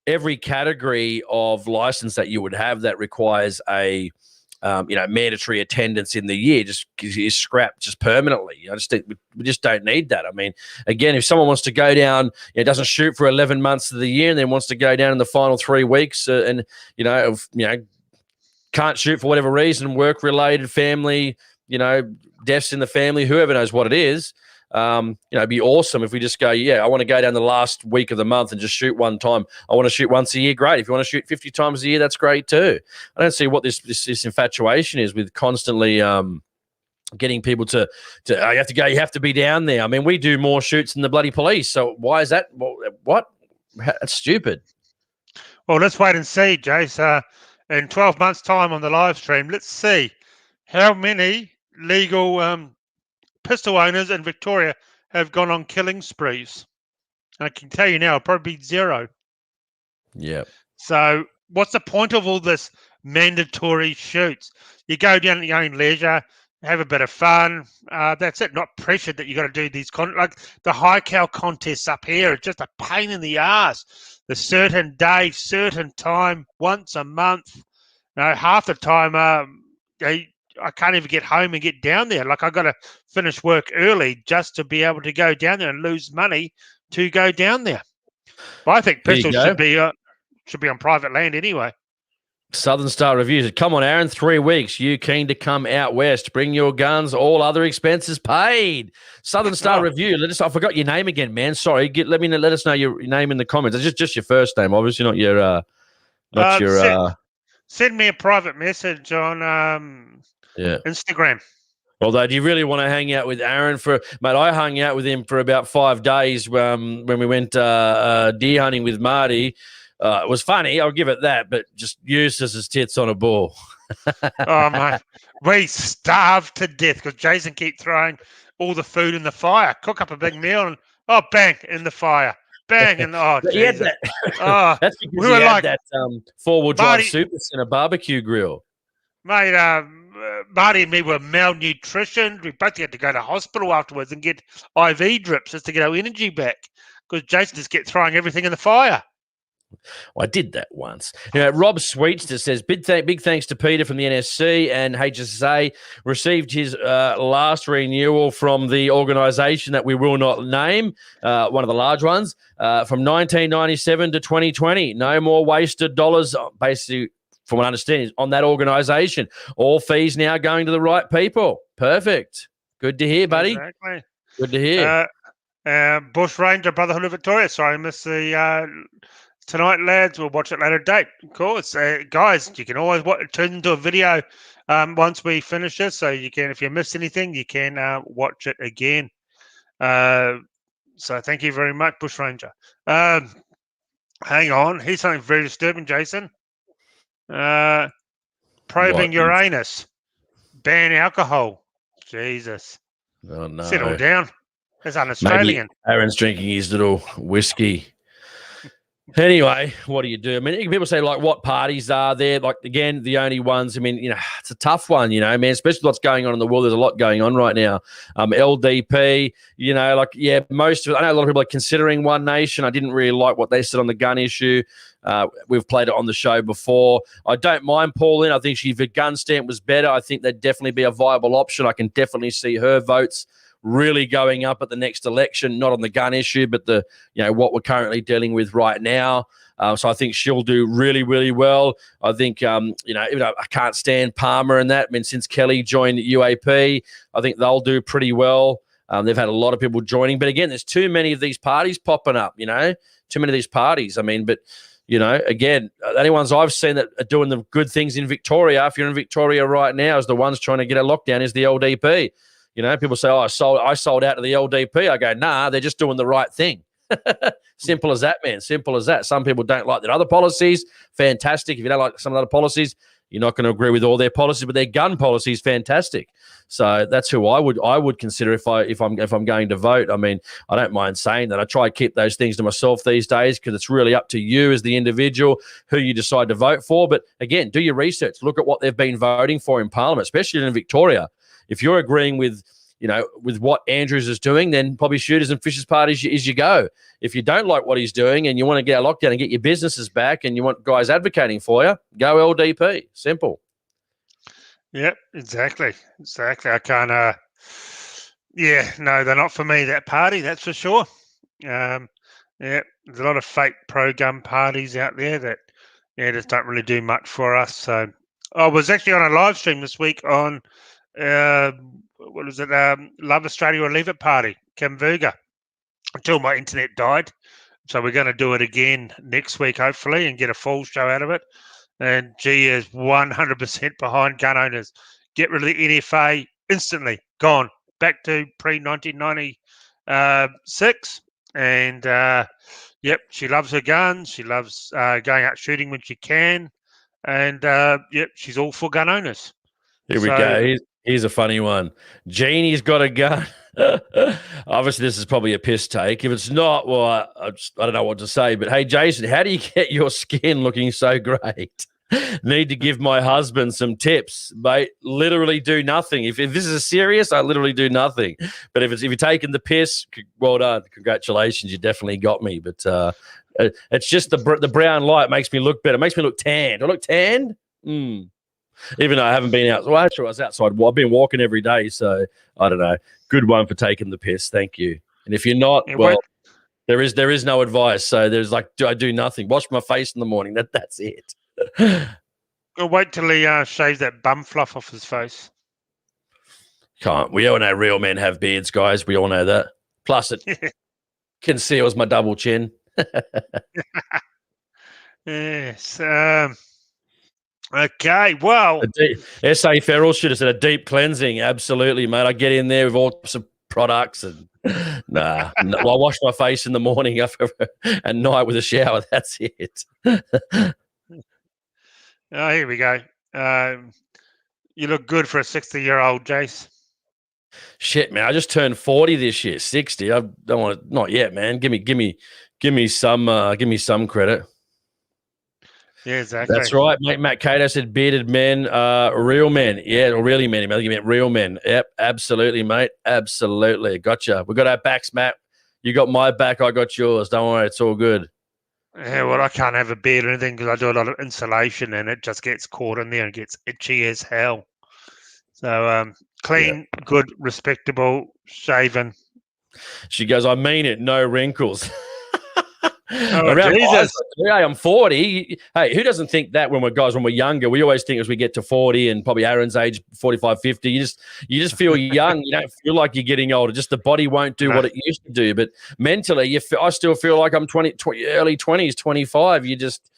[SPEAKER 2] every category of license that you would have that requires a mandatory attendance in the year just is scrapped just permanently. We just don't need that. I mean, again, if someone wants to go down, doesn't shoot for 11 months of the year and then wants to go down in the final 3 weeks and can't shoot for whatever reason, work related, family, deaths in the family, whoever knows what it is. It'd be awesome if we just go, I want to go down the last week of the month and just shoot one time. I want to shoot once a year. Great. If you want to shoot 50 times a year, that's great too. I don't see what this infatuation is with constantly getting people to you have to go, you have to be down there. I mean, we do more shoots than the bloody police. So why is that? What? That's stupid.
[SPEAKER 1] Well, let's wait and see, Jace. In 12 months' time on the live stream, let's see how many legal pistol owners in Victoria have gone on killing sprees. I can tell you now, it'll probably be 0.
[SPEAKER 2] Yeah.
[SPEAKER 1] So what's the point of all this mandatory shoots? You go down at your own leisure, have a bit of fun. That's it. Not pressured that you got to do these like the high cal contests up here. It's just a pain in the ass. The certain day, certain time, once a month. Half the time, I can't even get home and get down there. Like I got to finish work early just to be able to go down there and lose money to go down there. But I think pistols should be on private land anyway.
[SPEAKER 2] Southern Star Reviews. Come on, Aaron. 3 weeks. You keen to come out west? Bring your guns. All other expenses paid. Southern Star Review. I forgot your name again, man. Sorry. Let us know your name in the comments. It's just your first name, obviously, not your.
[SPEAKER 1] Send me a private message on Instagram.
[SPEAKER 2] Although, do you really want to hang out with Aaron mate? I hung out with him for about 5 days when we went deer hunting with Marty. It was funny, I'll give it that, but just useless as tits on a ball.
[SPEAKER 1] Oh, mate. We starved to death because Jason kept throwing all the food in the fire. Cook up a big meal and, bang, in the fire. Bang, and, Jesus.
[SPEAKER 2] That's because we were like that four-wheel drive Super Center barbecue grill.
[SPEAKER 1] Mate, Marty and me were malnutritioned. We both had to go to hospital afterwards and get IV drips just to get our energy back because Jason just kept throwing everything in the fire.
[SPEAKER 2] Well, I did that once. Rob Sweetster says, big thanks to Peter from the NSC and HSA. Received his last renewal from the organisation that we will not name, one of the large ones, from 1997 to 2020. No more wasted dollars, basically, from what I understand, on that organisation. All fees now going to the right people. Perfect. Good to hear, buddy.
[SPEAKER 1] Exactly.
[SPEAKER 2] Good to hear.
[SPEAKER 1] Bush Ranger Brotherhood of Victoria. Sorry, I missed the... Tonight, lads, we'll watch it later date. Of course, guys, you can always turn into a video once we finish this. So you can, if you missed anything, you can watch it again. So thank you very much, Bush Ranger. Hang on, here's something very disturbing, Jason. Probing Uranus, ban alcohol. Jesus.
[SPEAKER 2] Oh no.
[SPEAKER 1] Settle down. That's un-Australian.
[SPEAKER 2] Maybe Aaron's drinking his little whiskey. Anyway, what do you do? I mean, people say, like, what parties are there? Like, again, the only ones, I mean, it's a tough one, man, especially what's going on in the world. There's a lot going on right now. LDP, most of it, I know a lot of people are considering One Nation. I didn't really like what they said on the gun issue. We've played it on the show before. I don't mind Pauline. I think if a gun stamp was better, I think that'd definitely be a viable option. I can definitely see her votes really going up at the next election, not on the gun issue, but the what we're currently dealing with right now. So I think she'll do really, really well. I think I can't stand Parler and that. I mean, since Kelly joined UAP, I think they'll do pretty well. They've had a lot of people joining, but again, there's too many of these parties popping up. Too many of these parties. I mean, but again, the only ones I've seen that are doing the good things in Victoria, if you're in Victoria right now, is the ones trying to get a lockdown is the LDP. People say, I sold out to the LDP. I go, nah, they're just doing the right thing. Simple as that, man. Simple as that. Some people don't like their other policies. Fantastic. If you don't like some of the other policies, You're not going to agree with all their policies, but their gun policy is fantastic. So that's who I would consider if I'm going to vote. I mean, I don't mind saying that. I try to keep those things to myself these days because it's really up to you as the individual who you decide to vote for. But again, do your research. Look at what they've been voting for in Parliament, especially in Victoria. If you're agreeing with what Andrews is doing, then probably Shooters and Fishers Party is you go. If you don't like what he's doing and you want to get a lockdown and get your businesses back and you want guys advocating for you, go LDP. Simple.
[SPEAKER 1] Yep, exactly. I can't. No, they're not for me. That party, that's for sure. There's a lot of fake pro-gun parties out there that just don't really do much for us. So I was actually on a live stream this week on what was it? Love Australia or Leave It party, Kamvuga, until my internet died. So we're going to do it again next week, hopefully, and get a full show out of it. And G is 100% behind gun owners. Get rid of the NFA instantly. Gone. Back to pre-1996. And, she loves her guns. She loves going out shooting when she can. And, she's all for gun owners.
[SPEAKER 2] Here we go. Here's a funny one. Jeannie's got a gun. Obviously, this is probably a piss take. If it's not, well, I don't know what to say. But hey, Jason, how do you get your skin looking so great? Need to give my husband some tips, mate. Literally do nothing. If this is serious, I literally do nothing. But if you're taking the piss, well done. Congratulations, you definitely got me. But it's just the brown light makes me look better. It makes me look tanned. Do I look tanned? Even though I haven't been out. Well, actually, I was outside. Well, I've been walking every day, so I don't know. Good one for taking the piss. Thank you. And if you're not, well, there is no advice. So there's I do nothing. Wash my face in the morning. That's it.
[SPEAKER 1] I'll wait till he shaves that bum fluff off his face.
[SPEAKER 2] Can't. We all know real men have beards, guys. We all know that. Plus, it conceals my double chin.
[SPEAKER 1] Yes. Okay, well.
[SPEAKER 2] S.A. Farrell should have said a deep cleansing. Absolutely, mate. I get in there with all types of products and I wash my face in the morning and night with a shower. That's it.
[SPEAKER 1] Oh, here we go. You look good for a 60-year-old, Jace.
[SPEAKER 2] Shit, man. I just turned 40 this year. 60. I don't want to. Not yet, man. Give me some credit.
[SPEAKER 1] Yeah, exactly.
[SPEAKER 2] That's right, mate. Matt Cato said bearded men, real men. Yeah, or really men. I think you meant real men. Yep, absolutely, mate. Absolutely. Gotcha. We got our backs, Matt. You got my back. I got yours. Don't worry. It's all good.
[SPEAKER 1] Yeah, well, I can't have a beard or anything because I do a lot of insulation and it just gets caught in there and gets itchy as hell. So clean, good, respectable, shaven.
[SPEAKER 2] She goes, I mean it. No wrinkles.
[SPEAKER 1] Oh, Jesus.
[SPEAKER 2] I'm 40. Hey, who doesn't think that when we're younger? We always think as we get to 40 and probably Aaron's age, 45, 50, you just feel young. You don't feel like you're getting older. Just the body won't do what it used to do. But mentally, I still feel like I'm 20 early 20s, 25. You just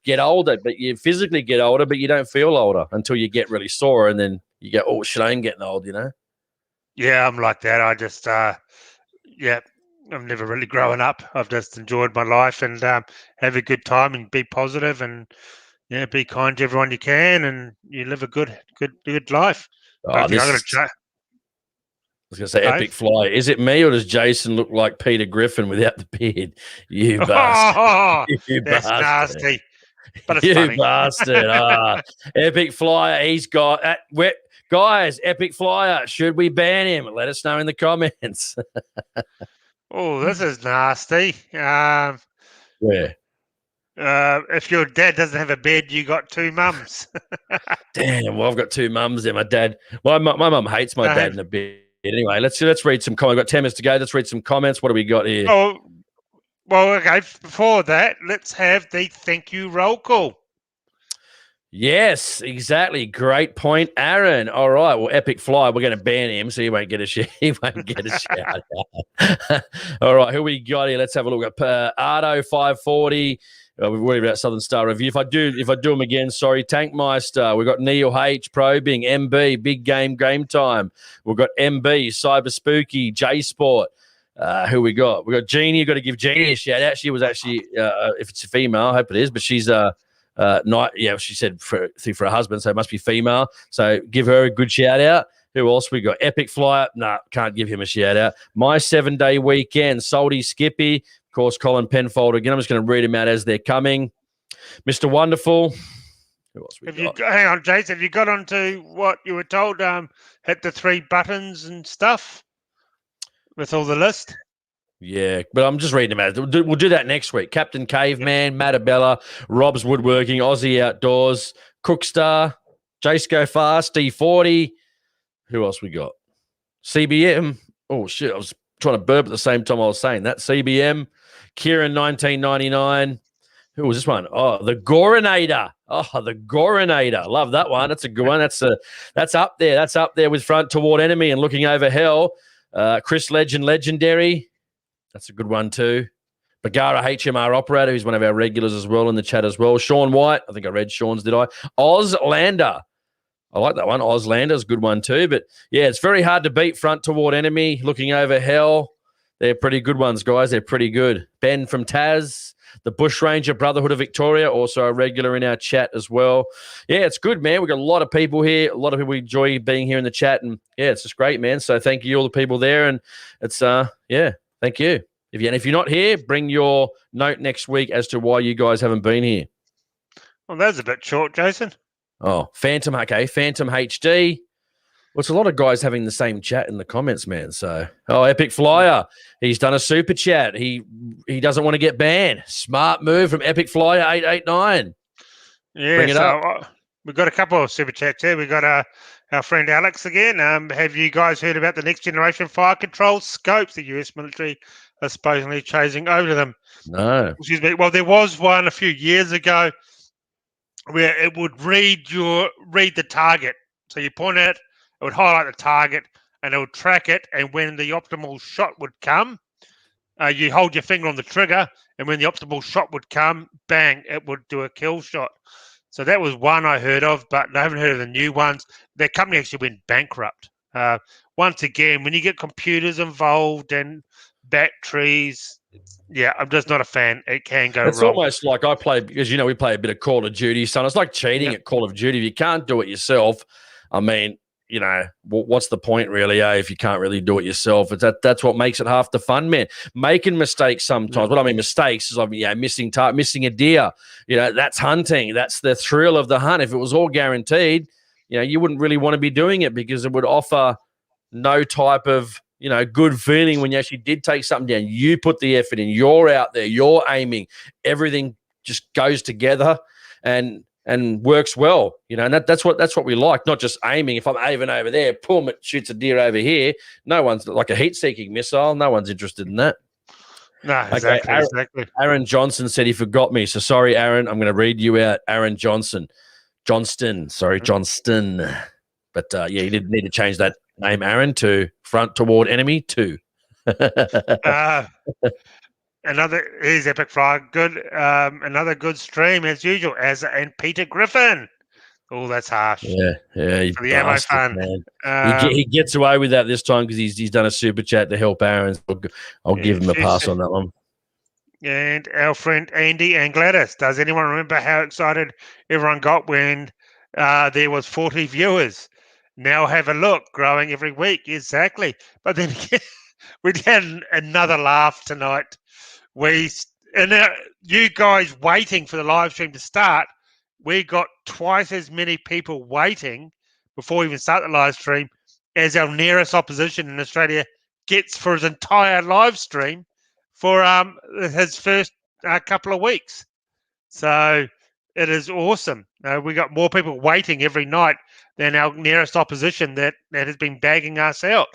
[SPEAKER 2] get older, but you physically get older, but you don't feel older until you get really sore. And then you go, oh, shit, I am getting old,
[SPEAKER 1] Yeah, I'm like that. I just, I've never really grown up. I've just enjoyed my life and have a good time and be positive and be kind to everyone you can and you live a good life.
[SPEAKER 2] I was going to say epic fly. Is it me or does Jason look like Peter Griffin without the beard? You bastard.
[SPEAKER 1] That's nasty. But it's
[SPEAKER 2] you
[SPEAKER 1] funny.
[SPEAKER 2] Bastard. Epic flyer. He's got guys, epic flyer. Should we ban him? Let us know in the comments.
[SPEAKER 1] Oh, this is nasty.
[SPEAKER 2] Where?
[SPEAKER 1] If your dad doesn't have a bed, you got two mums.
[SPEAKER 2] Damn, well, I've got two mums there. My dad, my mum hates my dad in a bed. Anyway, let's read some comments. We've got 10 minutes to go. Let's read some comments. What do we got here?
[SPEAKER 1] Oh, well, okay. Before that, let's have the thank you roll call.
[SPEAKER 2] Yes, exactly. Great point, Aaron. All right. Well, Epic Fly, we're going to ban him, so he won't get a shout. He won't get a shout out. All right, who we got here? Let's have a look at Ardo 540. We've worried about Southern Star Review. If I do them again, sorry. Tankmeister. We've got Neil H. Probing, MB, Big Game Time. We've got MB, Cyber Spooky, J Sport. Who we got? We got Jeannie. You've got to give Jeannie a shout out. She was actually, if it's a female, I hope it is, but she's Night. Yeah, she said for her husband, so it must be female. So give her a good shout out. Who else we got? Epic Flyer. Nah, can't give him a shout out. My 7-day weekend. Salty Skippy. Of course, Colin Penfold again. I'm just going to read them out as they're coming. Mr. Wonderful. Who else we got?
[SPEAKER 1] Hang on, Jason. Have you got onto what you were told? Hit the 3 buttons and stuff with all the list.
[SPEAKER 2] Yeah, but I'm just reading them out. We'll do that next week. Captain Caveman, Matabella, Rob's Woodworking, Aussie Outdoors, Cookstar, Jace Go Fast, D40. Who else we got? CBM. Oh, shit. I was trying to burp at the same time I was saying that. CBM. Kieran, 1999. Who was this one? Oh, the Gorinator. Oh, the Gorinator. Love that one. That's a good one. That's up there. That's up there with Front Toward Enemy and Looking Over Hell. Chris Legend, Legendary. That's a good one too. Bagara HMR Operator, who's one of our regulars as well in the chat as well. Sean White. I think I read Sean's, did I? Ozlander. I like that one. Ozlander's a good one too. But, yeah, it's very hard to beat Front Toward Enemy, Looking Over Hell. They're pretty good ones, guys. They're pretty good. Ben from Taz, the Bushranger Brotherhood of Victoria, also a regular in our chat as well. Yeah, it's good, man. We've got a lot of people here. A lot of people enjoy being here in the chat. And, yeah, it's just great, man. So thank you all the people there. And it's, yeah, thank you. If you're not here, bring your note next week as to why you guys haven't been here.
[SPEAKER 1] Well, that's a bit short, Jason.
[SPEAKER 2] Oh, Phantom HD. Well, it's a lot of guys having the same chat in the comments, man. So, Epic Flyer. He's done a super chat. He doesn't want to get banned. Smart move from Epic Flyer 889.
[SPEAKER 1] Yeah,
[SPEAKER 2] Bring it up.
[SPEAKER 1] We've got a couple of super chats here. We've got our friend Alex again. Have you guys heard about the next generation fire control scopes the US military are supposedly chasing over to them?
[SPEAKER 2] No.
[SPEAKER 1] Excuse me. Well, there was one a few years ago where it would read the target. So you point at it, it would highlight the target, and it would track it. And when the optimal shot would come, you hold your finger on the trigger, and when the optimal shot would come, bang, it would do a kill shot. So that was one I heard of, but I haven't heard of the new ones. Their company actually went bankrupt. Once again, when you get computers involved and batteries, yeah, I'm just not a fan. It can go wrong.
[SPEAKER 2] It's almost like I play, because, we play a bit of Call of Duty, son. It's like cheating at Call of Duty. If you can't do it yourself, I mean, what's the point really, if you can't really do it yourself? That's what makes it half the fun, man. Making mistakes sometimes. What I mean mistakes is missing a deer. That's hunting. That's the thrill of the hunt. If it was all guaranteed, you wouldn't really want to be doing it because it would offer no type of good feeling when you actually did take something down. You put the effort in. You're out there. You're aiming. Everything just goes together and works well. And that's what we like. Not just aiming. If I'm aiming over there, boom, it shoots a deer over here. No one's like a heat-seeking missile. No one's interested in that.
[SPEAKER 1] No, exactly.
[SPEAKER 2] Okay,
[SPEAKER 1] Exactly.
[SPEAKER 2] Aaron Johnson said he forgot me. So sorry, Aaron. I'm going to read you out. Aaron Johnston. But you did need to change that name, Aaron, to Front Toward Enemy 2.
[SPEAKER 1] Here's Epic Fly. Good, another good stream as usual. And Peter Griffin. Oh, that's harsh.
[SPEAKER 2] Yeah.
[SPEAKER 1] For the ammo fun.
[SPEAKER 2] He gets away with that this time because he's done a super chat to help Aaron. I'll give him a pass on that one.
[SPEAKER 1] And our friend Andy and Gladys. Does anyone remember how excited everyone got when there was 40 viewers? Now have a look, growing every week. Exactly. But then again, we had another laugh tonight. You guys waiting for the live stream to start, we got twice as many people waiting before we even start the live stream as our nearest opposition in Australia gets for his entire live stream for his first couple of weeks. So it is awesome. We got more people waiting every night than our nearest opposition that has been bagging us out.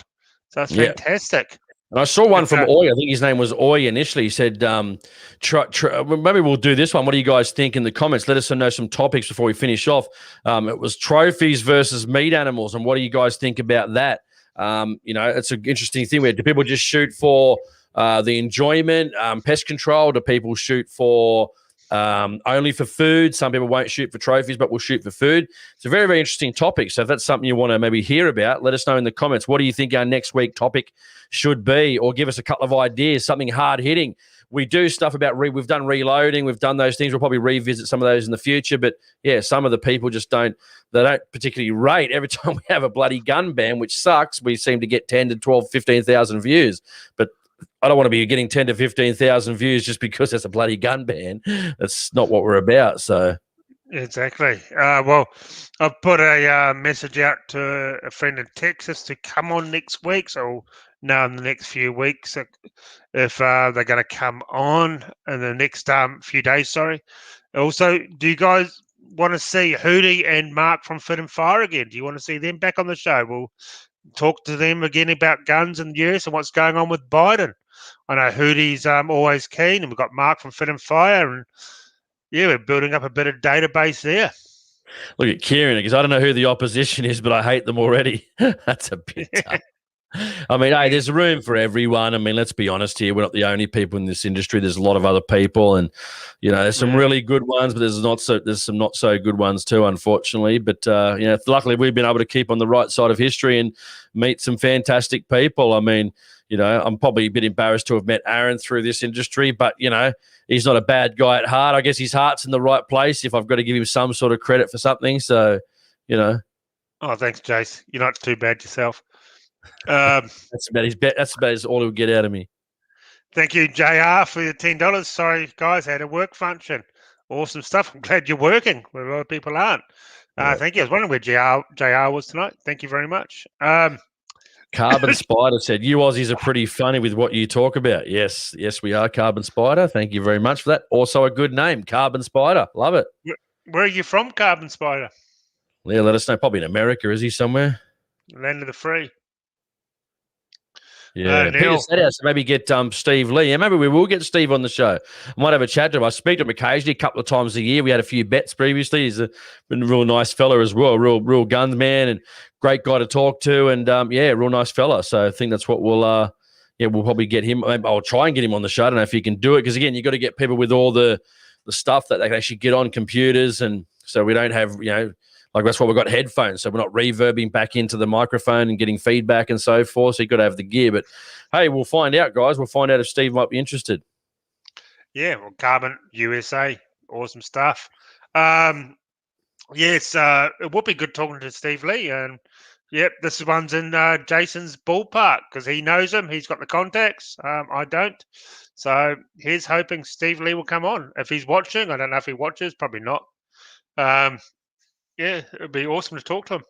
[SPEAKER 1] So it's fantastic.
[SPEAKER 2] And I saw one from Oy. I think his name was Oy initially. He said, maybe we'll do this one. What do you guys think in the comments? Let us know some topics before we finish off. It was trophies versus meat animals. And what do you guys think about that? It's an interesting thing. Do people just shoot for the enjoyment, pest control? Do people shoot for only for food? Some people won't shoot for trophies, but will shoot for food. It's a very, very interesting topic. So if that's something you want to maybe hear about, let us know in the comments. What do you think our next week topic should be? Or give us a couple of ideas, something hard-hitting. we do stuff about we've done reloading, we've done those things. We'll probably revisit some of those in the future. But yeah, some of the people just don't particularly rate. Every time we have a bloody gun ban, which sucks, we seem to get 10 to 12, 15,000 views. But I don't want to be getting 10 to 15,000 views just because there's a bloody gun ban. That's not what we're about. So
[SPEAKER 1] exactly. Well, I've put a message out to a friend in Texas to come on next week. So now in the next few weeks, if they're going to come on in the next few days. Sorry. Also, do you guys want to see Hootie and Mark from Fit and Fire again? Do you want to see them back on the show? We'll talk to them again about guns in the US and what's going on with Biden. I know Hootie's always keen, and we've got Mark from Fit and Fire, and yeah, we're building up a bit of database there.
[SPEAKER 2] Look at Kieran, because I don't know who the opposition is, but I hate them already. That's a bit tough. I mean, hey, there's room for everyone. I mean, let's be honest here. We're not the only people in this industry. There's a lot of other people, and there's some really good ones, but there's some not so good ones too, unfortunately. But luckily we've been able to keep on the right side of history and meet some fantastic people. I mean, I'm probably a bit embarrassed to have met Aaron through this industry, but he's not a bad guy at heart. I guess his heart's in the right place. If I've got to give him some sort of credit for something, so Oh,
[SPEAKER 1] thanks, Jace. You're not too bad yourself.
[SPEAKER 2] That's about all he'll get out of me.
[SPEAKER 1] Thank you, JR, for your $10. Sorry, guys, I had a work function. Awesome stuff. I'm glad you're working, where a lot of people aren't. Thank you. I was wondering where JR was tonight. Thank you very much.
[SPEAKER 2] Carbon Spider said, "You Aussies are pretty funny with what you talk about." Yes, we are, Carbon Spider. Thank you very much for that. Also a good name, Carbon Spider. Love it.
[SPEAKER 1] Where are you from, Carbon Spider?
[SPEAKER 2] Yeah, let us know. Probably in America. Is he somewhere?
[SPEAKER 1] Land of the free.
[SPEAKER 2] Yeah, Peter said us maybe get Steve Lee. Yeah, maybe we will get Steve on the show. I might have a chat to him. I speak to him occasionally, a couple of times a year. We had a few bets previously. He's been a real nice fella as well, real guns man and great guy to talk to, and real nice fella. So I think that's what we'll probably get him. I'll try and get him on the show. I don't know if he can do it because again, you got to get people with all the stuff that they can actually get on computers, and so we don't have like that's why we've got headphones, so we're not reverbing back into the microphone and getting feedback and so forth. So you've got to have the gear. But, hey, we'll find out, guys. We'll find out if Steve might be interested. Yeah,
[SPEAKER 1] well, Carbon USA, awesome stuff. Yes, it would be good talking to Steve Lee. And, this one's in Jason's ballpark because he knows him. He's got the contacts. I don't. So he's hoping Steve Lee will come on. If he's watching, I don't know if he watches, probably not. Yeah, it'd be awesome to talk to him.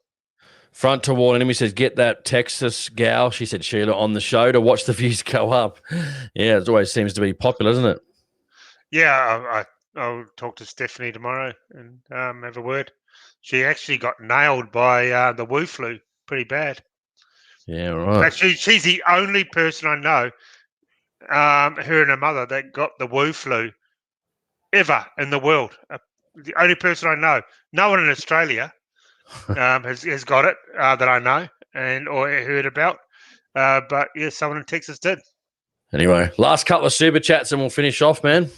[SPEAKER 2] Front to wall enemy says, get that Texas gal, she said, Sheila, on the show to watch the views go up. Yeah, it always seems to be popular, doesn't it?
[SPEAKER 1] Yeah, I'll talk to Stephanie tomorrow and have a word. She actually got nailed by the Wu flu pretty bad.
[SPEAKER 2] Yeah, right.
[SPEAKER 1] Actually, she's the only person I know, her and her mother, that got the Wu flu ever in the world. The only person I know. No one in Australia has got it that I know or heard about. But, someone in Texas did.
[SPEAKER 2] Anyway, last couple of super chats and we'll finish off, man.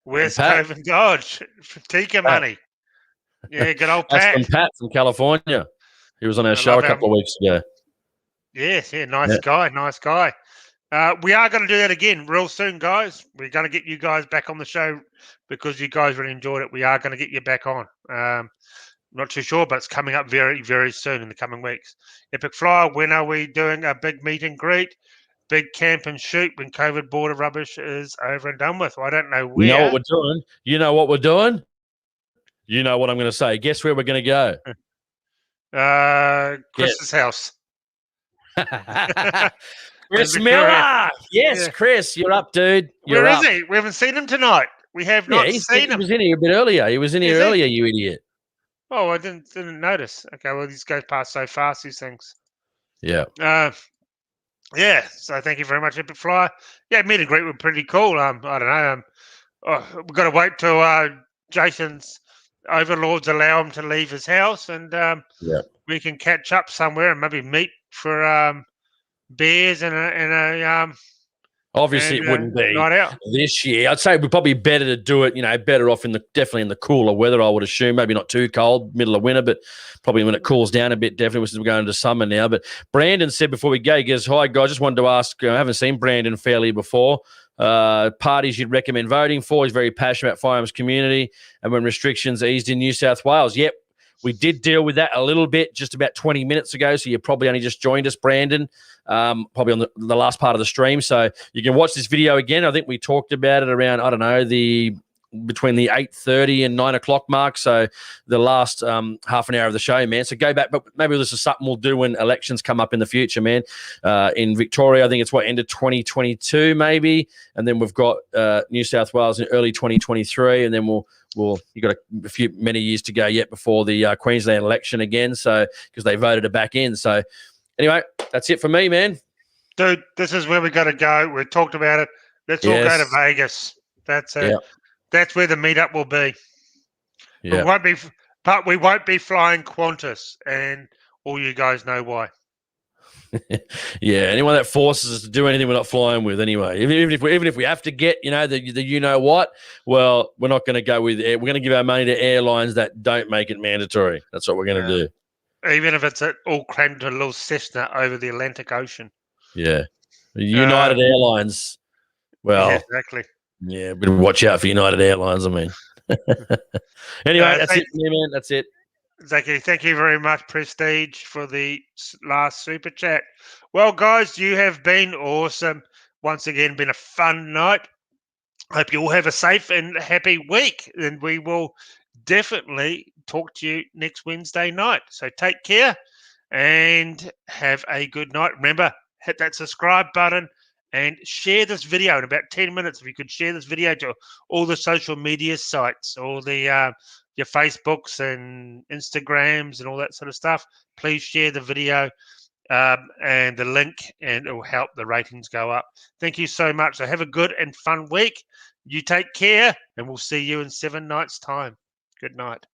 [SPEAKER 1] Where's Coven Dodge? Tika money. Yeah, good old Pat.
[SPEAKER 2] That's from Pat from California. He was on our show a couple of weeks ago.
[SPEAKER 1] Yes, nice guy. We are going to do that again real soon, guys. We're going to get you guys back on the show because you guys really enjoyed it. We are going to get you back on. Not too sure, but it's coming up very, very soon in the coming weeks. Epic Flyer, when are we doing a big meet and greet, big camp and shoot when COVID border rubbish is over and done with? Well, I don't know where.
[SPEAKER 2] You know what we're doing? You know what we're doing? You know what I'm going to say. Guess where we're going to
[SPEAKER 1] go? Chris's house.
[SPEAKER 2] Chris Miller. Yes, Chris, you're up, dude.
[SPEAKER 1] Where is he? We haven't seen him tonight. We have not seen him.
[SPEAKER 2] He was in here a bit earlier. He was in here earlier, you idiot.
[SPEAKER 1] Oh, I didn't notice. Okay, well, these go past so fast, these things.
[SPEAKER 2] Yeah.
[SPEAKER 1] So thank you very much, Epic Flyer. Yeah, meet and greet were pretty cool. I don't know. We've got to wait till Jason's overlords allow him to leave his house, and we can catch up somewhere and maybe meet for beers and a
[SPEAKER 2] obviously it wouldn't be this year. I'd say we're probably better to do it, better off definitely in the cooler weather, I would assume. Maybe not too cold, middle of winter, but probably when it cools down a bit, definitely since we're going into summer now. But Brandon said before we go, he goes, hi guys, just wanted to ask, I haven't seen Brandon fairly before. parties you'd recommend voting for. He's very passionate about firearms community and when restrictions eased in New South Wales. Yep, we did deal with that a little bit just about 20 minutes ago, so you probably only just joined us, Brandon, probably on the last part of the stream. So you can watch this video again. I think we talked about it around, I don't know, between the 8:30 and 9 o'clock mark. So the last half an hour of the show, man. So go back, but maybe this is something we'll do when elections come up in the future, man. In Victoria, I think it's end of 2022, maybe. And then we've got New South Wales in early 2023. And then you got many years to go yet before the Queensland election again. So, because they voted it back in. So anyway, that's it for me, man.
[SPEAKER 1] Dude, this is where we got to go. We talked about it. Let's all go to Vegas. That's it. Yep. That's where the meetup will be. Yeah. We won't be flying Qantas, and all you guys know why.
[SPEAKER 2] Yeah, anyone that forces us to do anything we're not flying with anyway. Even if we have to get, the you know what, well, we're not going to go with air. We're going to give our money to airlines that don't make it mandatory. That's what we're going to do.
[SPEAKER 1] Even if it's all crammed to a little Cessna over the Atlantic Ocean.
[SPEAKER 2] Yeah. United Airlines. Well,
[SPEAKER 1] yeah, exactly.
[SPEAKER 2] Yeah, but watch out for United Airlines, I mean. Anyway, that's it, man. That's it.
[SPEAKER 1] Exactly. Thank you very much, Prestige, for the last super chat. Well, guys, you have been awesome. Once again, been a fun night. Hope you all have a safe and happy week. And we will definitely talk to you next Wednesday night. So take care and have a good night. Remember, hit that subscribe button. And share this video in about 10 minutes. If you could share this video to all the social media sites, all the your Facebooks and Instagrams and all that sort of stuff, please share the video and the link, and it will help the ratings go up. Thank you so much. So have a good and fun week. You take care, and we'll see you in 7 nights' time. Good night.